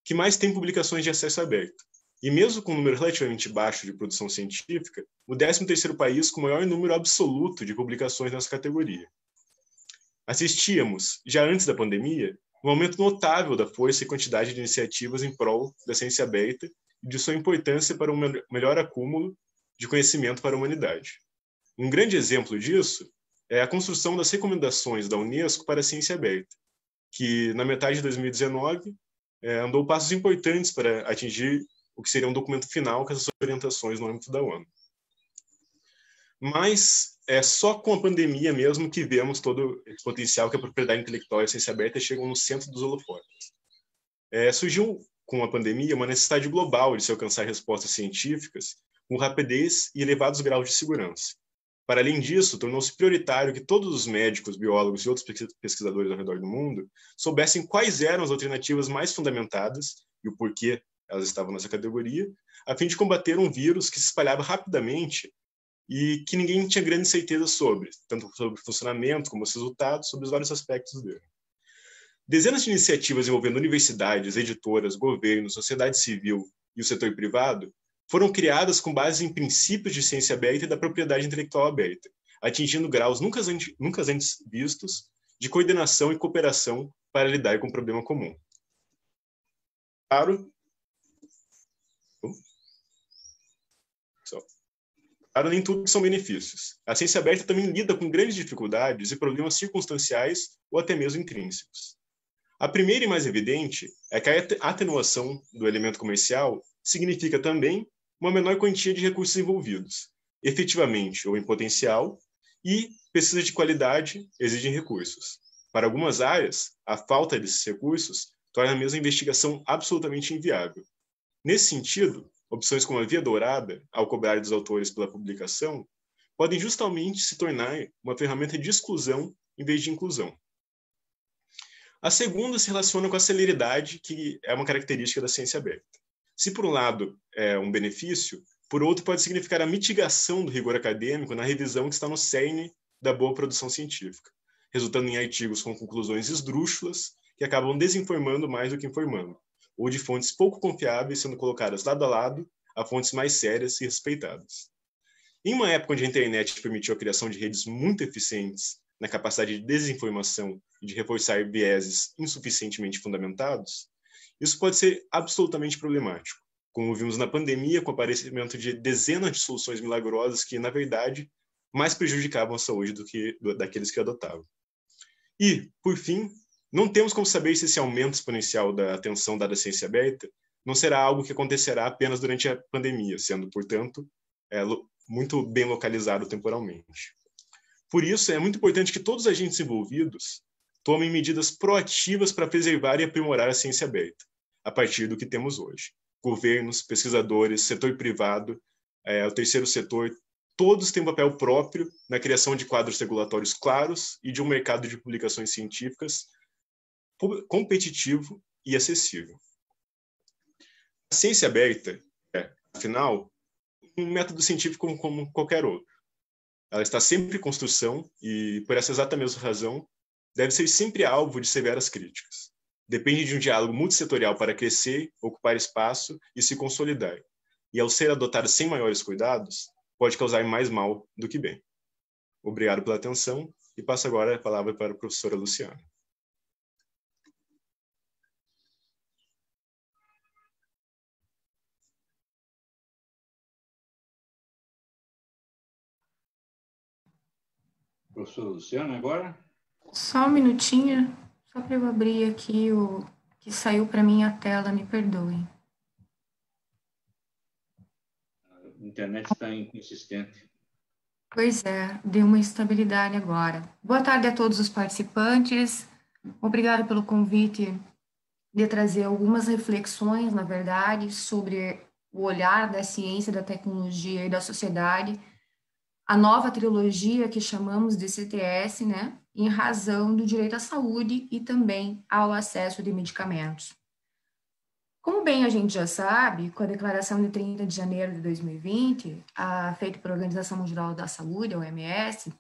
que mais tem publicações de acesso aberto. E mesmo com um número relativamente baixo de produção científica, o 13º país com o maior número absoluto de publicações nessa categoria. Assistíamos, já antes da pandemia, um aumento notável da força e quantidade de iniciativas em prol da ciência aberta e de sua importância para um melhor acúmulo de conhecimento para a humanidade. Um grande exemplo disso é a construção das recomendações da Unesco para a ciência aberta, que, na metade de 2019, andou passos importantes para atingir o que seria um documento final com essas orientações no âmbito da ONU. Mas é só com a pandemia mesmo que vemos todo esse potencial que a propriedade intelectual e a ciência aberta chegam no centro dos holofotes. Surgiu com a pandemia uma necessidade global de se alcançar respostas científicas com rapidez e elevados graus de segurança. Para além disso, tornou-se prioritário que todos os médicos, biólogos e outros pesquisadores ao redor do mundo soubessem quais eram as alternativas mais fundamentadas e o porquê elas estavam nessa categoria, a fim de combater um vírus que se espalhava rapidamente e que ninguém tinha grande certeza sobre, tanto sobre o funcionamento como os resultados, sobre os vários aspectos dele. Dezenas de iniciativas envolvendo universidades, editoras, governos, sociedade civil e o setor privado foram criadas com base em princípios de ciência aberta e da propriedade intelectual aberta, atingindo graus nunca antes vistos de coordenação e cooperação para lidar com um problema comum. Claro, nem tudo são benefícios. A ciência aberta também lida com grandes dificuldades e problemas circunstanciais ou até mesmo intrínsecos. A primeira e mais evidente é que a atenuação do elemento comercial significa também uma menor quantia de recursos envolvidos, efetivamente ou em potencial, e pesquisa de qualidade exigem recursos. Para algumas áreas, a falta desses recursos torna a mesma investigação absolutamente inviável. Nesse sentido, opções como a via dourada, ao cobrar dos autores pela publicação, podem justamente se tornar uma ferramenta de exclusão em vez de inclusão. A segunda se relaciona com a celeridade, que é uma característica da ciência aberta. Se, por um lado, é um benefício, por outro, pode significar a mitigação do rigor acadêmico na revisão que está no cerne da boa produção científica, resultando em artigos com conclusões esdrúxulas que acabam desinformando mais do que informando, ou de fontes pouco confiáveis sendo colocadas lado a lado a fontes mais sérias e respeitadas. Em uma época onde a internet permitiu a criação de redes muito eficientes na capacidade de desinformação e de reforçar vieses insuficientemente fundamentados, isso pode ser absolutamente problemático, como vimos na pandemia com o aparecimento de dezenas de soluções milagrosas que, na verdade, mais prejudicavam a saúde do que daqueles que adotavam. E, por fim, não temos como saber se esse aumento exponencial da atenção dada à ciência aberta não será algo que acontecerá apenas durante a pandemia, sendo, portanto, muito bem localizado temporalmente. Por isso, é muito importante que todos os agentes envolvidos tomem medidas proativas para preservar e aprimorar a ciência aberta, a partir do que temos hoje. Governos, pesquisadores, setor privado, o terceiro setor, todos têm um papel próprio na criação de quadros regulatórios claros e de um mercado de publicações científicas competitivo e acessível. A ciência aberta é, afinal, um método científico como qualquer outro. Ela está sempre em construção e, por essa exata mesma razão, deve ser sempre alvo de severas críticas. Depende de um diálogo multissetorial para crescer, ocupar espaço e se consolidar. E, ao ser adotada sem maiores cuidados, pode causar mais mal do que bem. Obrigado pela atenção e passo agora a palavra para a professora Luciana. Professora Luciana, agora? Só um minutinho, só para eu abrir aqui o que saiu para mim a tela, me perdoem. A internet está inconsistente. Pois é, deu uma instabilidade agora. Boa tarde a todos os participantes. Obrigada pelo convite de trazer algumas reflexões, na verdade, sobre o olhar da ciência, da tecnologia e da sociedade, a nova trilogia que chamamos de CTS, né, em razão do direito à saúde e também ao acesso de medicamentos. Como bem a gente já sabe, com a declaração de 30 de janeiro de 2020, feita pela Organização Mundial da Saúde, a OMS,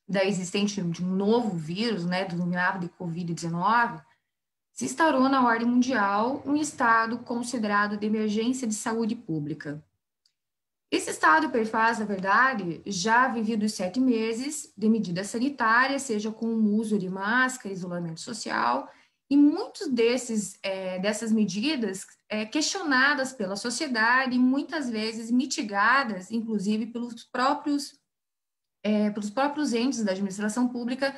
da existência de um novo vírus, né, denominado de Covid-19, se instaurou na ordem mundial um estado considerado de emergência de saúde pública. Esse estado perfaz, na verdade, já vivido os 7 meses de medidas sanitárias, seja com o uso de máscara, isolamento social, e muitos dessas medidas questionadas pela sociedade e muitas vezes mitigadas, inclusive pelos próprios entes da administração pública,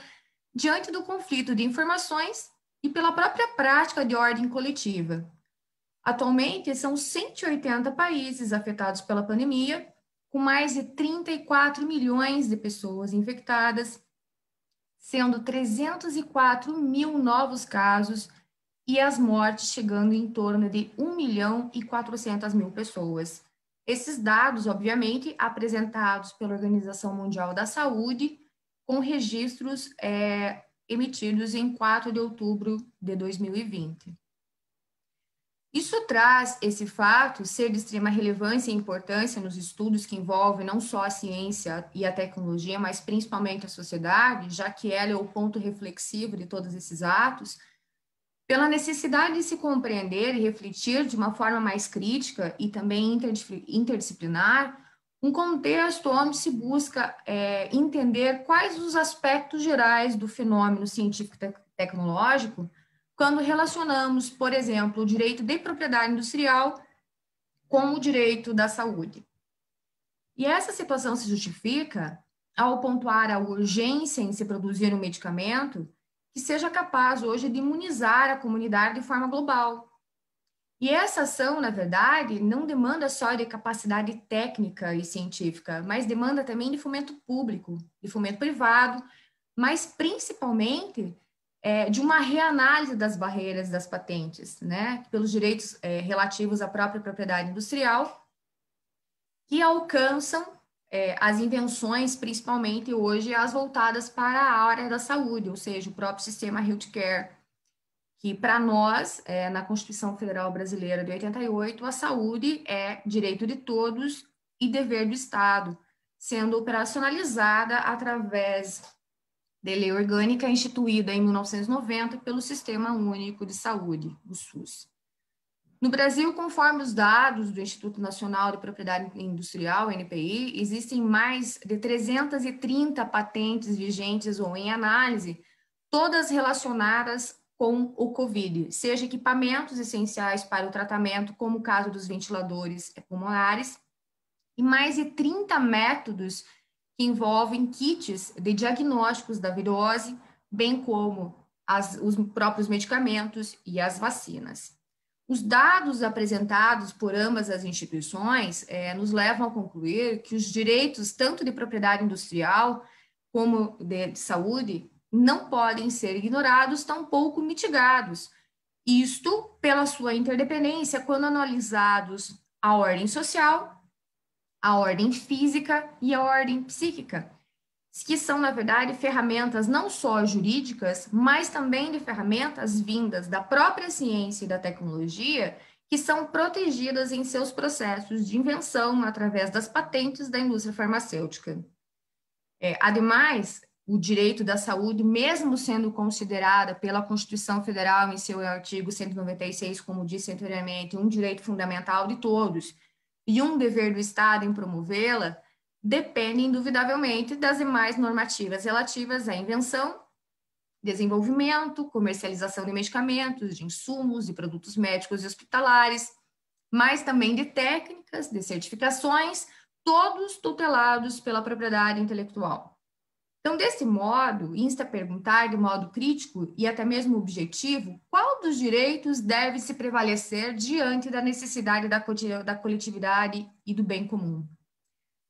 diante do conflito de informações e pela própria prática de ordem coletiva. Atualmente, são 180 países afetados pela pandemia, com mais de 34 milhões de pessoas infectadas, sendo 304 mil novos casos e as mortes chegando em torno de 1.400.000 pessoas. Esses dados, obviamente, apresentados pela Organização Mundial da Saúde, com registros emitidos em 4 de outubro de 2020. Isso traz esse fato ser de extrema relevância e importância nos estudos que envolvem não só a ciência e a tecnologia, mas principalmente a sociedade, já que ela é o ponto reflexivo de todos esses atos, pela necessidade de se compreender e refletir de uma forma mais crítica e também interdisciplinar, um contexto onde se busca entender quais os aspectos gerais do fenômeno científico e tecnológico quando relacionamos, por exemplo, o direito de propriedade industrial com o direito da saúde. E essa situação se justifica ao pontuar a urgência em se produzir um medicamento que seja capaz hoje de imunizar a comunidade de forma global. E essa ação, na verdade, não demanda só de capacidade técnica e científica, mas demanda também de fomento público, de fomento privado, mas principalmente de uma reanálise das barreiras das patentes, né, pelos direitos relativos à própria propriedade industrial, que alcançam as invenções, principalmente hoje, as voltadas para a área da saúde, ou seja, o próprio sistema healthcare, que para nós, na Constituição Federal Brasileira de 88, a saúde é direito de todos e dever do Estado, sendo operacionalizada através de lei orgânica instituída em 1990 pelo Sistema Único de Saúde, o SUS. No Brasil, conforme os dados do Instituto Nacional de Propriedade Industrial, NPI, existem mais de 330 patentes vigentes ou em análise, todas relacionadas com o COVID, seja equipamentos essenciais para o tratamento, como o caso dos ventiladores pulmonares, e mais de 30 métodos que envolvem kits de diagnósticos da virose, bem como os próprios medicamentos e as vacinas. Os dados apresentados por ambas as instituições nos levam a concluir que os direitos, tanto de propriedade industrial como de saúde, não podem ser ignorados, tampouco mitigados. Isto pela sua interdependência quando analisados a ordem social, a ordem física e a ordem psíquica, que são, na verdade, ferramentas não só jurídicas, mas também de ferramentas vindas da própria ciência e da tecnologia, que são protegidas em seus processos de invenção através das patentes da indústria farmacêutica. Ademais, o direito da saúde, mesmo sendo considerada pela Constituição Federal em seu artigo 196, como disse anteriormente, um direito fundamental de todos e um dever do Estado em promovê-la, depende, indubitavelmente, das demais normativas relativas à invenção, desenvolvimento, comercialização de medicamentos, de insumos e produtos médicos e hospitalares, mas também de técnicas, de certificações, todos tutelados pela propriedade intelectual. Então, desse modo, insta a perguntar de modo crítico e até mesmo objetivo, qual dos direitos deve se prevalecer diante da necessidade da coletividade e do bem comum.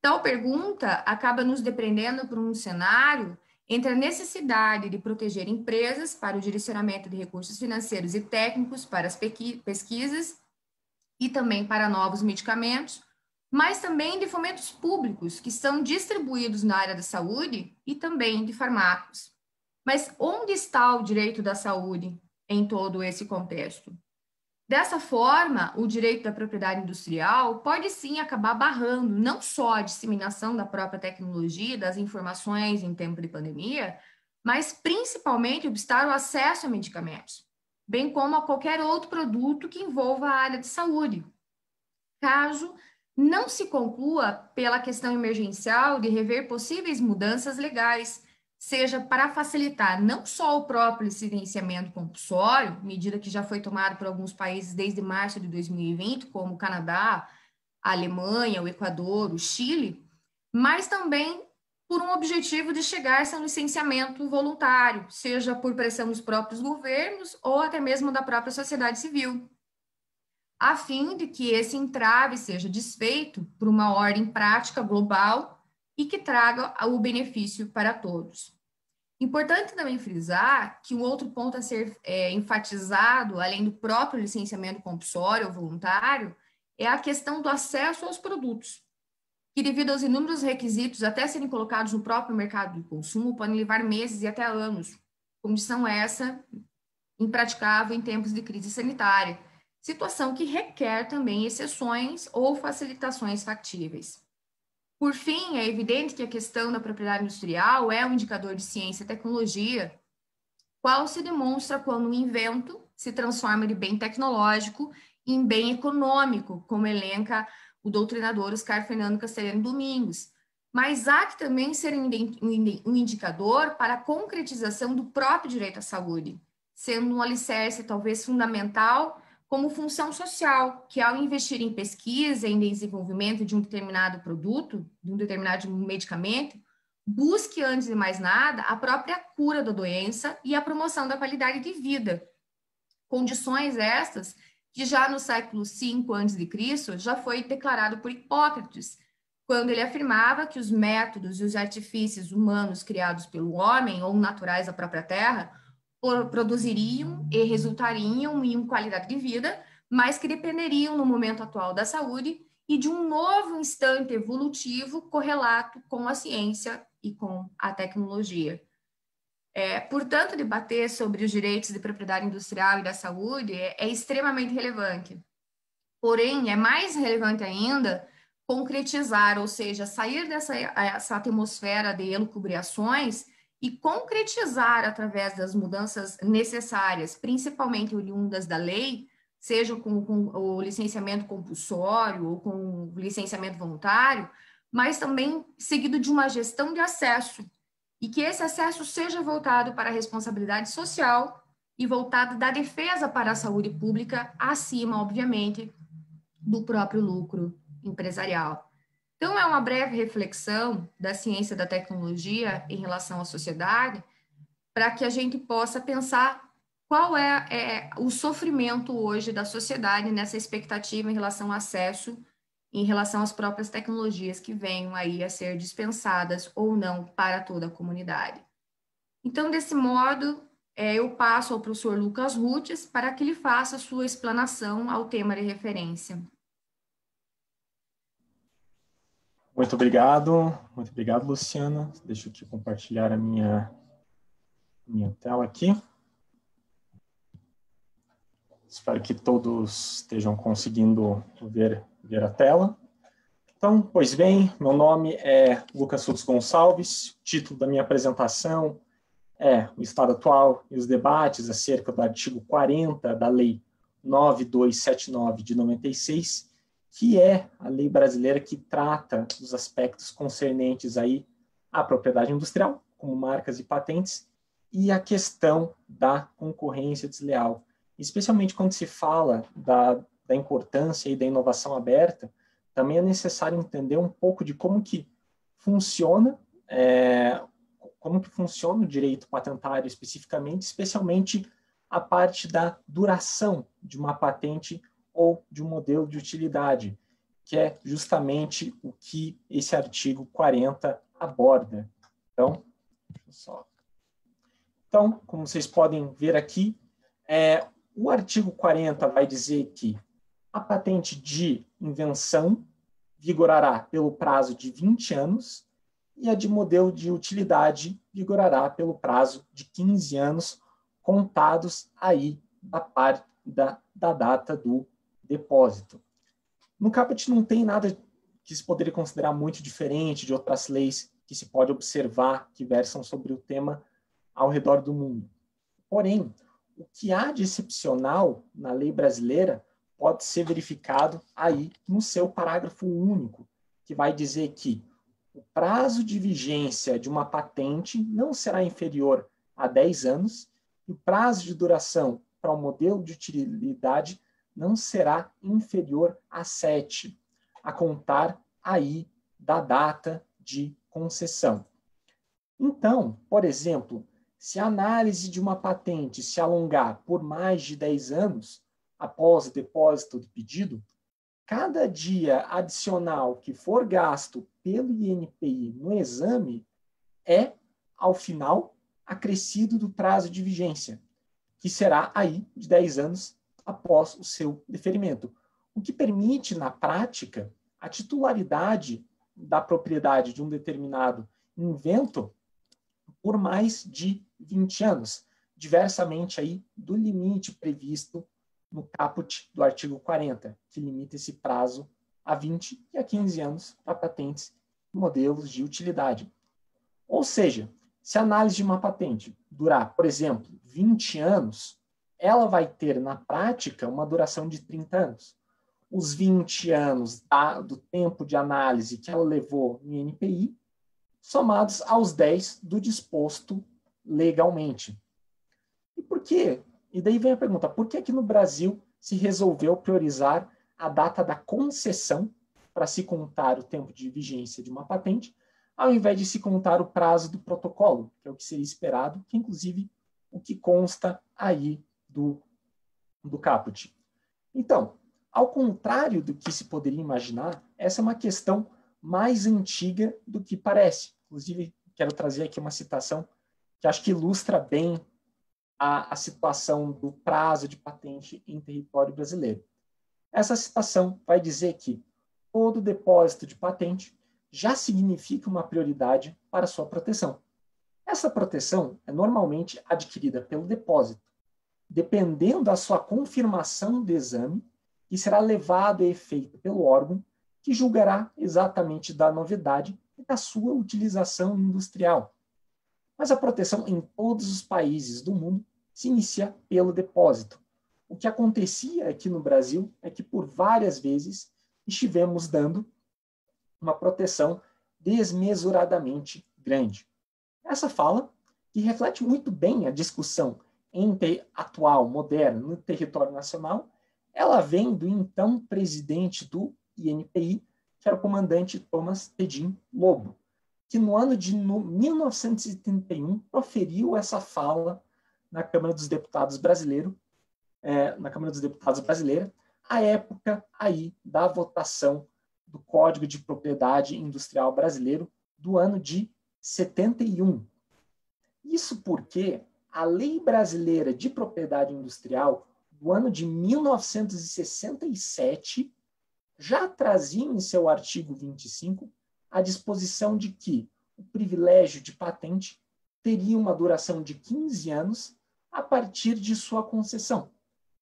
Tal pergunta acaba nos depreendendo por um cenário entre a necessidade de proteger empresas para o direcionamento de recursos financeiros e técnicos para as pesquisas e também para novos medicamentos, mas também de fomentos públicos que são distribuídos na área da saúde e também de fármacos. Mas onde está o direito da saúde em todo esse contexto? Dessa forma, o direito da propriedade industrial pode sim acabar barrando não só a disseminação da própria tecnologia, das informações em tempo de pandemia, mas principalmente obstar o acesso a medicamentos, bem como a qualquer outro produto que envolva a área de saúde. Caso não se conclua pela questão emergencial de rever possíveis mudanças legais, seja para facilitar não só o próprio licenciamento compulsório, medida que já foi tomada por alguns países desde março de 2020, como o Canadá, a Alemanha, o Equador, o Chile, mas também por um objetivo de chegar-se a um licenciamento voluntário, seja por pressão dos próprios governos ou até mesmo da própria sociedade civil, a fim de que esse entrave seja desfeito por uma ordem prática global e que traga o benefício para todos. Importante também frisar que um outro ponto a ser enfatizado, além do próprio licenciamento compulsório ou voluntário, é a questão do acesso aos produtos, que devido aos inúmeros requisitos até serem colocados no próprio mercado de consumo, podem levar meses e até anos, condição essa impraticável em tempos de crise sanitária, situação que requer também exceções ou facilitações factíveis. Por fim, é evidente que a questão da propriedade industrial é um indicador de ciência e tecnologia, qual se demonstra quando um invento se transforma de bem tecnológico em bem econômico, como elenca o doutrinador Oscar Fernando Castelhano Domingos. Mas há que também ser um indicador para a concretização do próprio direito à saúde, sendo um alicerce talvez fundamental como função social, que ao investir em pesquisa, em desenvolvimento de um determinado produto, de um determinado medicamento, busque, antes de mais nada, a própria cura da doença e a promoção da qualidade de vida. Condições estas que já no século V a.C. já foi declarado por Hipócrates, quando ele afirmava que os métodos e os artifícios humanos criados pelo homem ou naturais da própria terra produziriam e resultariam em qualidade de vida, mas que dependeriam no momento atual da saúde e de um novo instante evolutivo correlato com a ciência e com a tecnologia. Portanto, debater sobre os direitos de propriedade industrial e da saúde é extremamente relevante. Porém, é mais relevante ainda concretizar, ou seja, sair dessa atmosfera de elucubrações e concretizar através das mudanças necessárias, principalmente oriundas da lei, seja com o licenciamento compulsório ou com o licenciamento voluntário, mas também seguido de uma gestão de acesso, e que esse acesso seja voltado para a responsabilidade social e voltado da defesa para a saúde pública, acima, obviamente, do próprio lucro empresarial. Então, é uma breve reflexão da ciência da tecnologia em relação à sociedade, para que a gente possa pensar qual é o sofrimento hoje da sociedade nessa expectativa em relação ao acesso, em relação às próprias tecnologias que venham aí a ser dispensadas ou não para toda a comunidade. Então, desse modo, eu passo ao professor Lucas Rutes para que ele faça a sua explanação ao tema de referência. Muito obrigado, Luciana. Deixa eu aqui compartilhar a minha tela aqui. Espero que todos estejam conseguindo ver a tela. Então, pois bem, meu nome é Lucas Rutes Gonçalves. O título da minha apresentação é o estado atual e os debates acerca do artigo 40 da Lei 9279 de 96, que é a lei brasileira que trata dos aspectos concernentes aí à propriedade industrial, como marcas e patentes, e a questão da concorrência desleal. Especialmente quando se fala da importância e da inovação aberta, também é necessário entender um pouco de como que funciona o direito patentário especificamente, especialmente a parte da duração de uma patente ou de um modelo de utilidade, que é justamente o que esse artigo 40 aborda. Então, como vocês podem ver aqui, o artigo 40 vai dizer que a patente de invenção vigorará pelo prazo de 20 anos e a de modelo de utilidade vigorará pelo prazo de 15 anos, contados aí da data do depósito. No caput não tem nada que se poderia considerar muito diferente de outras leis que se pode observar que versam sobre o tema ao redor do mundo. Porém, o que há de excepcional na lei brasileira pode ser verificado aí no seu parágrafo único, que vai dizer que o prazo de vigência de uma patente não será inferior a 10 anos e o prazo de duração para o modelo de utilidade não será inferior a 7, a contar aí da data de concessão. Então, por exemplo, se a análise de uma patente se alongar por mais de 10 anos após o depósito do pedido, cada dia adicional que for gasto pelo INPI no exame é, ao final, acrescido do prazo de vigência, que será aí de 10 anos após o seu deferimento, o que permite, na prática, a titularidade da propriedade de um determinado invento por mais de 20 anos, diversamente aí do limite previsto no caput do artigo 40, que limita esse prazo a 20 e a 15 anos para patentes e modelos de utilidade. Ou seja, se a análise de uma patente durar, por exemplo, 20 anos, ela vai ter, na prática, uma duração de 30 anos. Os 20 anos do tempo de análise que ela levou no INPI, somados aos 10 do disposto legalmente. E por quê? E daí vem a pergunta, por que aqui no Brasil se resolveu priorizar a data da concessão para se contar o tempo de vigência de uma patente, ao invés de se contar o prazo do protocolo, que é o que seria esperado, que inclusive o que consta aí do caput. Então, ao contrário do que se poderia imaginar, essa é uma questão mais antiga do que parece. Inclusive, quero trazer aqui uma citação que acho que ilustra bem a situação do prazo de patente em território brasileiro. Essa citação vai dizer que todo depósito de patente já significa uma prioridade para sua proteção. Essa proteção é normalmente adquirida pelo depósito, dependendo da sua confirmação do exame, que será levado a efeito pelo órgão que julgará exatamente da novidade e da sua utilização industrial. Mas a proteção em todos os países do mundo se inicia pelo depósito. O que acontecia aqui no Brasil é que por várias vezes estivemos dando uma proteção desmesuradamente grande. Essa fala, que reflete muito bem a discussão atual, moderna, no território nacional, ela vem do então presidente do INPI, que era o comandante Thomas Tedim Lobo, que no ano de 1971 proferiu essa fala na Câmara dos Deputados brasileira, à época aí da votação do Código de Propriedade Industrial Brasileiro do ano de 71. Isso porque a Lei Brasileira de Propriedade Industrial do ano de 1967 já trazia em seu artigo 25 a disposição de que o privilégio de patente teria uma duração de 15 anos a partir de sua concessão,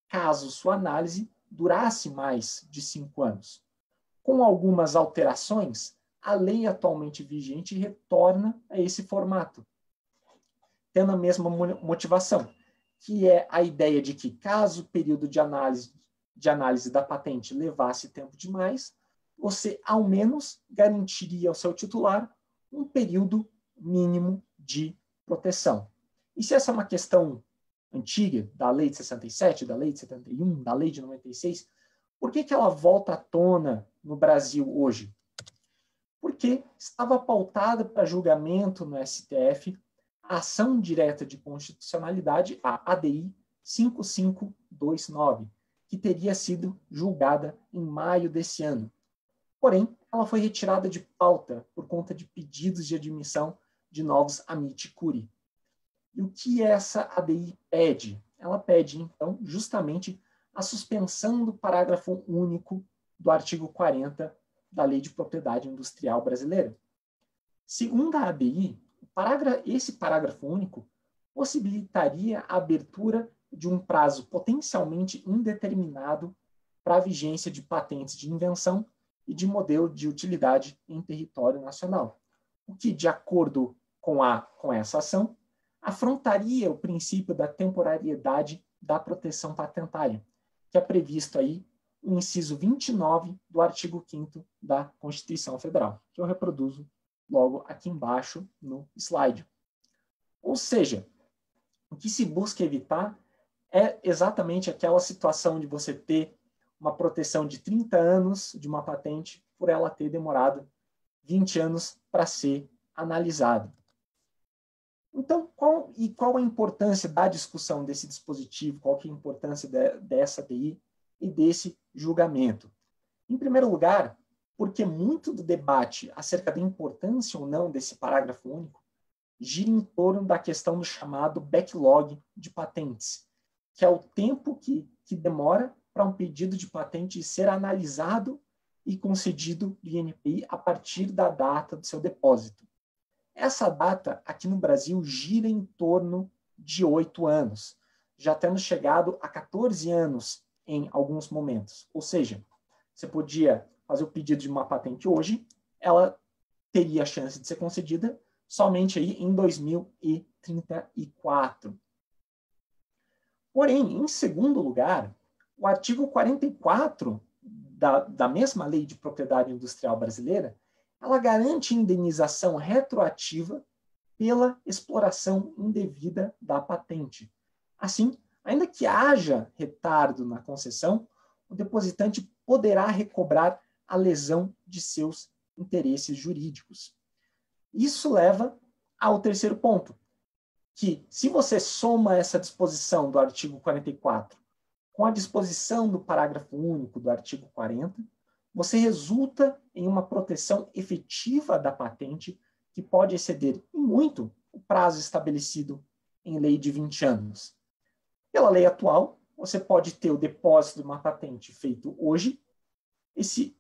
caso sua análise durasse mais de 5 anos. Com algumas alterações, a lei atualmente vigente retorna a esse formato, tendo a mesma motivação, que é a ideia de que, caso o período de análise da patente levasse tempo demais, você, ao menos, garantiria ao seu titular um período mínimo de proteção. E se essa é uma questão antiga, da lei de 67, da lei de 71, da lei de 96, por que ela volta à tona no Brasil hoje? Porque estava pautada para julgamento no STF a ação direta de constitucionalidade, a ADI 5529, que teria sido julgada em maio desse ano. Porém, ela foi retirada de pauta por conta de pedidos de admissão de novos amici curiae. E o que essa ADI pede? Ela pede, então, justamente a suspensão do parágrafo único do artigo 40 da Lei de Propriedade Industrial Brasileira. Segundo a ADI, esse parágrafo único possibilitaria a abertura de um prazo potencialmente indeterminado para a vigência de patentes de invenção e de modelo de utilidade em território nacional, o que, de acordo com essa ação, afrontaria o princípio da temporariedade da proteção patentária, que é previsto aí no inciso 29 do artigo 5º da Constituição Federal, que eu reproduzo logo aqui embaixo no slide. Ou seja, o que se busca evitar é exatamente aquela situação de você ter uma proteção de 30 anos de uma patente por ela ter demorado 20 anos para ser analisada. Então, qual a importância da discussão desse dispositivo? Qual que é a importância dessa ADI e desse julgamento? Em primeiro lugar, porque muito do debate acerca da importância ou não desse parágrafo único gira em torno da questão do chamado backlog de patentes, que é o tempo que demora para um pedido de patente ser analisado e concedido do INPI a partir da data do seu depósito. Essa data, aqui no Brasil, gira em torno de 8 anos, já tendo chegado a 14 anos em alguns momentos. Ou seja, você podia fazer o pedido de uma patente hoje, ela teria a chance de ser concedida somente aí em 2034. Porém, em segundo lugar, o artigo 44 da mesma Lei de Propriedade Industrial Brasileira, ela garante indenização retroativa pela exploração indevida da patente. Assim, ainda que haja retardo na concessão, o depositante poderá recobrar a lesão de seus interesses jurídicos. Isso leva ao terceiro ponto, que se você soma essa disposição do artigo 44 com a disposição do parágrafo único do artigo 40, você resulta em uma proteção efetiva da patente que pode exceder em muito o prazo estabelecido em lei de 20 anos. Pela lei atual, você pode ter o depósito de uma patente feito hoje. Esse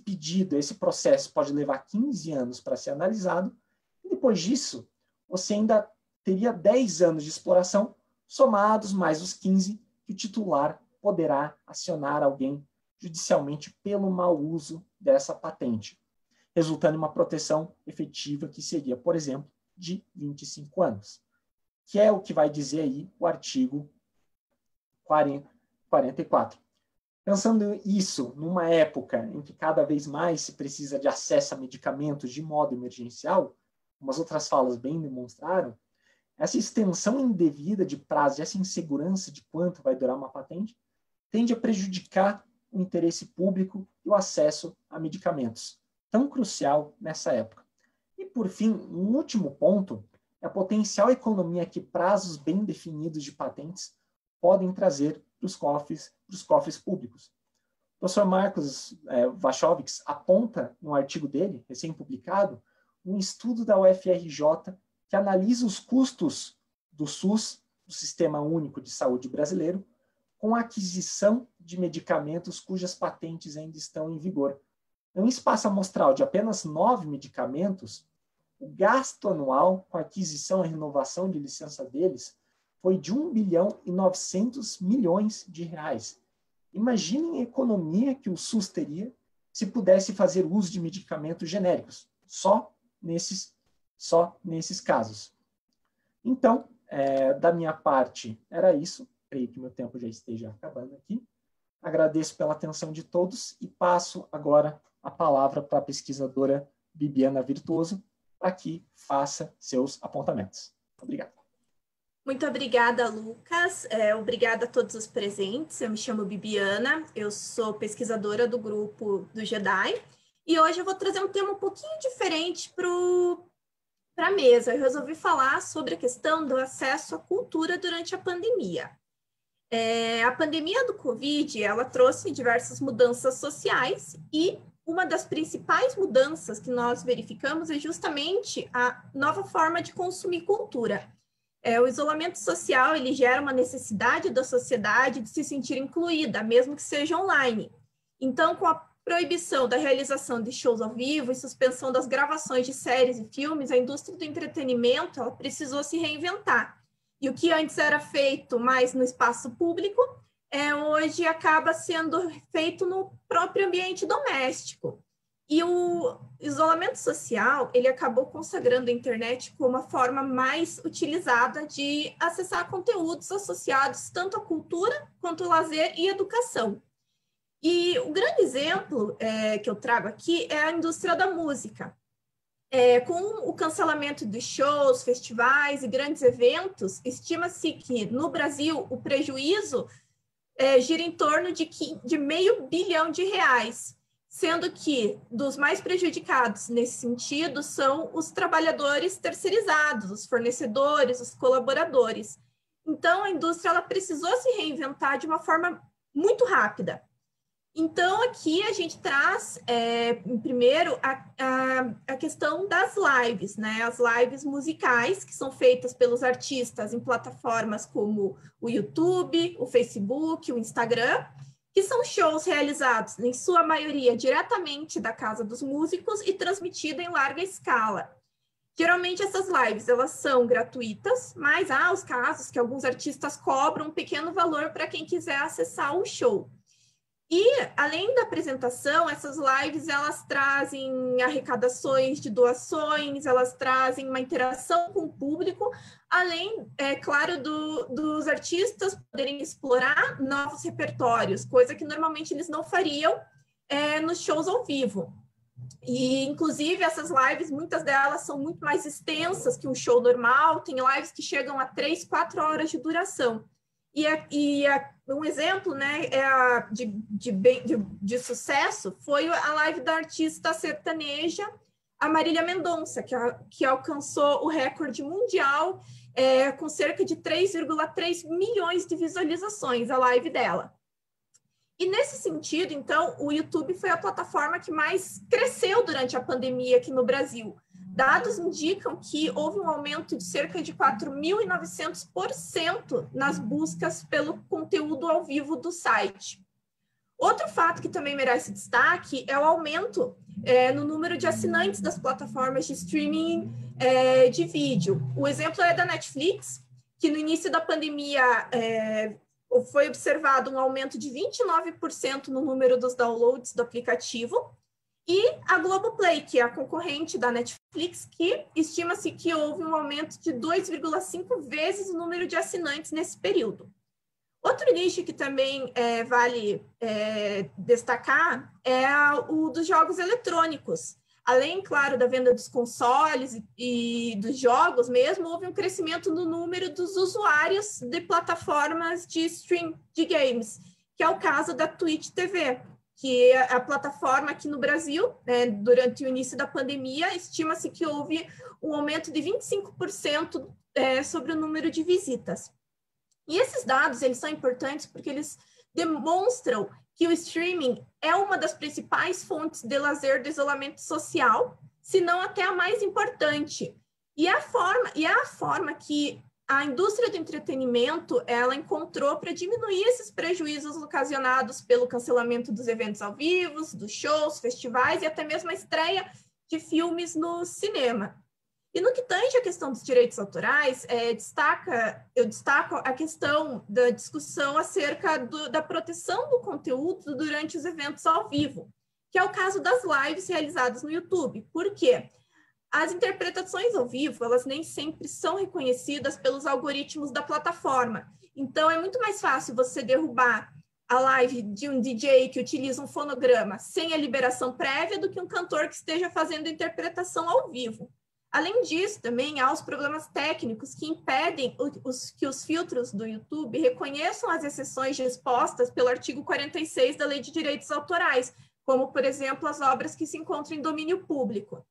pedido, esse processo pode levar 15 anos para ser analisado. E depois disso, você ainda teria 10 anos de exploração, somados mais os 15 que o titular poderá acionar alguém judicialmente pelo mau uso dessa patente, resultando em uma proteção efetiva que seria, por exemplo, de 25 anos, que é o que vai dizer aí o artigo 44. Pensando isso numa época em que cada vez mais se precisa de acesso a medicamentos de modo emergencial, como as outras falas bem demonstraram, essa extensão indevida de prazo e essa insegurança de quanto vai durar uma patente tende a prejudicar o interesse público e o acesso a medicamentos, tão crucial nessa época. E, por fim, um último ponto é a potencial economia que prazos bem definidos de patentes podem trazer para os cofres públicos. O professor Marcos Wachowicz aponta no artigo dele, recém-publicado, um estudo da UFRJ que analisa os custos do SUS, do Sistema Único de Saúde brasileiro, com a aquisição de medicamentos cujas patentes ainda estão em vigor. Em um espaço amostral de apenas 9 medicamentos, o gasto anual com a aquisição e renovação de licença deles foi de 1 bilhão e 900 milhões de reais. Imaginem a economia que o SUS teria se pudesse fazer uso de medicamentos genéricos, só nesses casos. Então, da minha parte, era isso. Creio que meu tempo já esteja acabando aqui. Agradeço pela atenção de todos e passo agora a palavra para a pesquisadora Bibiana Virtuoso, para que faça seus apontamentos. Obrigado. Muito obrigada, Lucas. Obrigada a todos os presentes. Eu me chamo Bibiana, eu sou pesquisadora do grupo do JEDI, e hoje eu vou trazer um tema um pouquinho diferente para a mesa. Eu resolvi falar sobre a questão do acesso à cultura durante a pandemia. A pandemia do Covid, ela trouxe diversas mudanças sociais e uma das principais mudanças que nós verificamos é justamente a nova forma de consumir cultura. O isolamento social, ele gera uma necessidade da sociedade de se sentir incluída, mesmo que seja online. Então, com a proibição da realização de shows ao vivo e suspensão das gravações de séries e filmes, a indústria do entretenimento, ela precisou se reinventar. E o que antes era feito mais no espaço público, hoje acaba sendo feito no próprio ambiente doméstico. E o isolamento social, ele acabou consagrando a internet como a forma mais utilizada de acessar conteúdos associados tanto à cultura quanto ao lazer e educação. E o grande exemplo que eu trago aqui é a indústria da música. Com o cancelamento de shows, festivais e grandes eventos, estima-se que, no Brasil, o prejuízo gira em torno de R$500 bilhão, sendo que dos mais prejudicados nesse sentido são os trabalhadores terceirizados, os fornecedores, os colaboradores. Então, a indústria ela precisou se reinventar de uma forma muito rápida. Então, aqui a gente traz, primeiro, a questão das lives, né? As lives musicais, que são feitas pelos artistas em plataformas como o YouTube, o Facebook, o Instagram, que são shows realizados, em sua maioria, diretamente da casa dos músicos e transmitidos em larga escala. Geralmente, essas lives, elas são gratuitas, mas há os casos que alguns artistas cobram um pequeno valor para quem quiser acessar o show. E, além da apresentação, essas lives, elas trazem arrecadações de doações, elas trazem uma interação com o público, além, claro, dos artistas poderem explorar novos repertórios, coisa que normalmente eles não fariam nos shows ao vivo. E, inclusive, essas lives, muitas delas são muito mais extensas que um show normal, tem lives que chegam a 3, 4 horas de duração. Um exemplo, né, de sucesso foi a live da artista sertaneja, a Marília Mendonça, que alcançou o recorde mundial com cerca de 3,3 milhões de visualizações, a live dela. E nesse sentido, então, o YouTube foi a plataforma que mais cresceu durante a pandemia aqui no Brasil. Dados indicam que houve um aumento de cerca de 4.900% nas buscas pelo conteúdo ao vivo do site. Outro fato que também merece destaque é o aumento no número de assinantes das plataformas de streaming de vídeo. O exemplo é da Netflix, que no início da pandemia foi observado um aumento de 29% no número dos downloads do aplicativo, e a Globoplay, que é a concorrente da Netflix, que estima-se que houve um aumento de 2,5 vezes o número de assinantes nesse período. Outro nicho que também vale destacar é o dos jogos eletrônicos. Além, claro, da venda dos consoles e dos jogos mesmo, houve um crescimento no número dos usuários de plataformas de stream de games, que é o caso da Twitch TV, que a plataforma aqui no Brasil, né, durante o início da pandemia, estima-se que houve um aumento de 25% sobre o número de visitas. E esses dados, eles são importantes porque eles demonstram que o streaming é uma das principais fontes de lazer do isolamento social, se não até a mais importante. E a forma que a indústria do entretenimento ela encontrou para diminuir esses prejuízos ocasionados pelo cancelamento dos eventos ao vivo, dos shows, festivais e até mesmo a estreia de filmes no cinema. E no que tange a questão dos direitos autorais, eu destaco a questão da discussão acerca da proteção do conteúdo durante os eventos ao vivo, que é o caso das lives realizadas no YouTube. Por quê? As interpretações ao vivo, elas nem sempre são reconhecidas pelos algoritmos da plataforma. Então, é muito mais fácil você derrubar a live de um DJ que utiliza um fonograma sem a liberação prévia do que um cantor que esteja fazendo interpretação ao vivo. Além disso, também há os problemas técnicos que impedem que os filtros do YouTube reconheçam as exceções dispostas pelo artigo 46 da Lei de Direitos Autorais, como, por exemplo, as obras que se encontram em domínio público.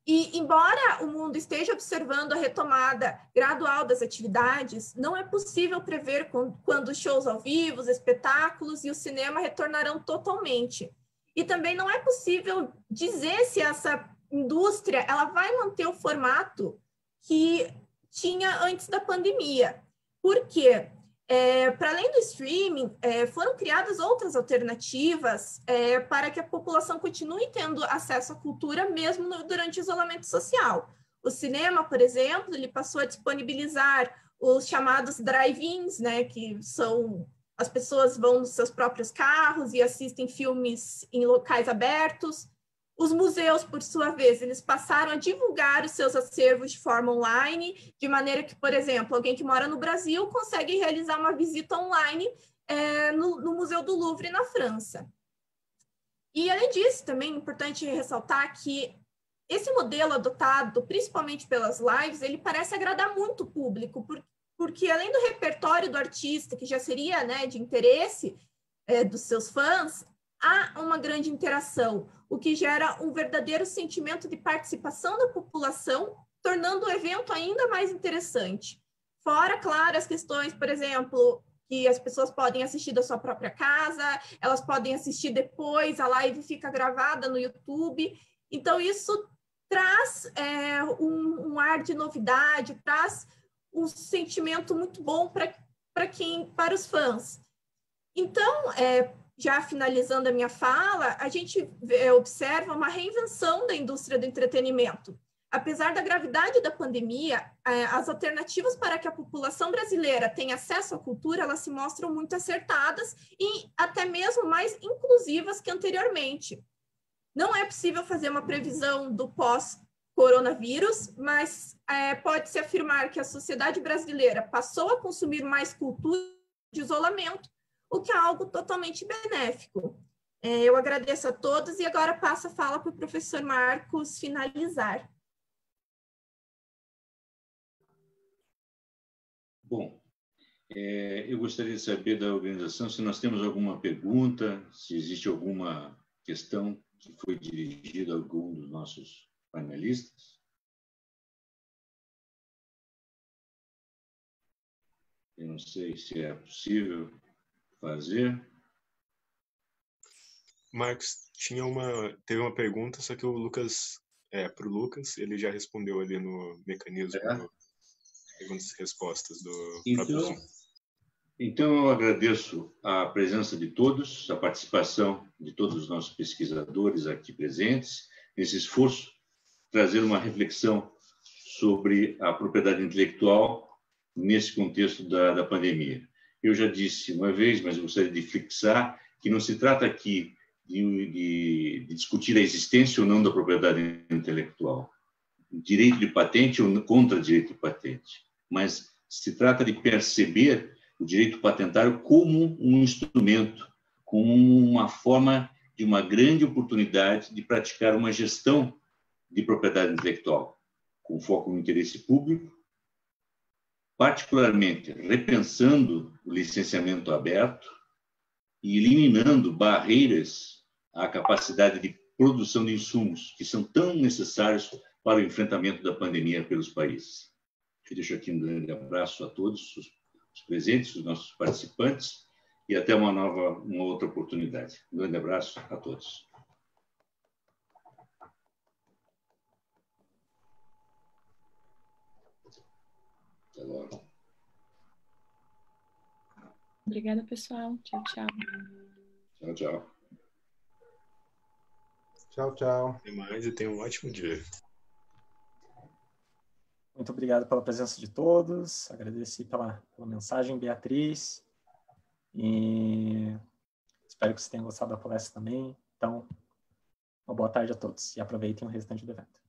E, embora o mundo esteja observando a retomada gradual das atividades, não é possível prever quando os shows ao vivo, os espetáculos e o cinema retornarão totalmente. E também não é possível dizer se essa indústria ela vai manter o formato que tinha antes da pandemia. Por quê? Para além do streaming, foram criadas outras alternativas para que a população continue tendo acesso à cultura mesmo durante o isolamento social. O cinema, por exemplo, ele passou a disponibilizar os chamados drive-ins, né, que são as pessoas vão nos seus próprios carros e assistem filmes em locais abertos. Os museus, por sua vez, eles passaram a divulgar os seus acervos de forma online, de maneira que, por exemplo, alguém que mora no Brasil consegue realizar uma visita online no Museu do Louvre, na França. E, além disso, também é importante ressaltar que esse modelo adotado, principalmente pelas lives, ele parece agradar muito o público, porque além do repertório do artista, que já seria, né, de interesse dos seus fãs, há uma grande interação, o que gera um verdadeiro sentimento de participação da população, tornando o evento ainda mais interessante. Fora, claro, as questões, por exemplo, que as pessoas podem assistir da sua própria casa, elas podem assistir depois, a live fica gravada no YouTube. Então, isso traz um ar de novidade, traz um sentimento muito bom para os fãs. Então, já finalizando a minha fala, a gente observa uma reinvenção da indústria do entretenimento. Apesar da gravidade da pandemia, as alternativas para que a população brasileira tenha acesso à cultura, elas se mostram muito acertadas e até mesmo mais inclusivas que anteriormente. Não é possível fazer uma previsão do pós-coronavírus, mas pode-se afirmar que a sociedade brasileira passou a consumir mais cultura de isolamento, o que é algo totalmente benéfico. Eu agradeço a todos e agora passo a fala para o professor Marcos finalizar. Bom, eu gostaria de saber da organização se nós temos alguma pergunta, se existe alguma questão que foi dirigida a algum dos nossos panelistas. Eu não sei se é possível fazer. Marcos, teve uma pergunta, só que o Lucas, para o Lucas, ele já respondeu ali no mecanismo perguntas e respostas do próprio Zoom. Então, eu agradeço a presença de todos, a participação de todos os nossos pesquisadores aqui presentes, nesse esforço de trazer uma reflexão sobre a propriedade intelectual nesse contexto da pandemia. Eu já disse uma vez, mas eu gostaria de fixar que não se trata aqui de discutir a existência ou não da propriedade intelectual, direito de patente ou contra direito de patente, mas se trata de perceber o direito patentário como um instrumento, como uma forma de uma grande oportunidade de praticar uma gestão de propriedade intelectual, com foco no interesse público, particularmente repensando o licenciamento aberto, e eliminando barreiras à capacidade de produção de insumos que são tão necessários para o enfrentamento da pandemia pelos países. Eu deixo aqui um grande abraço a todos os presentes, os nossos participantes, e até uma outra oportunidade. Um grande abraço a todos. Até logo. Obrigada, pessoal. Tchau, tchau. Tchau, tchau. Tchau, tchau. Até mais e tenha um ótimo dia. Muito obrigado pela presença de todos. Agradeci pela mensagem, Beatriz. E espero que vocês tenham gostado da palestra também. Então, uma boa tarde a todos e aproveitem o restante do evento.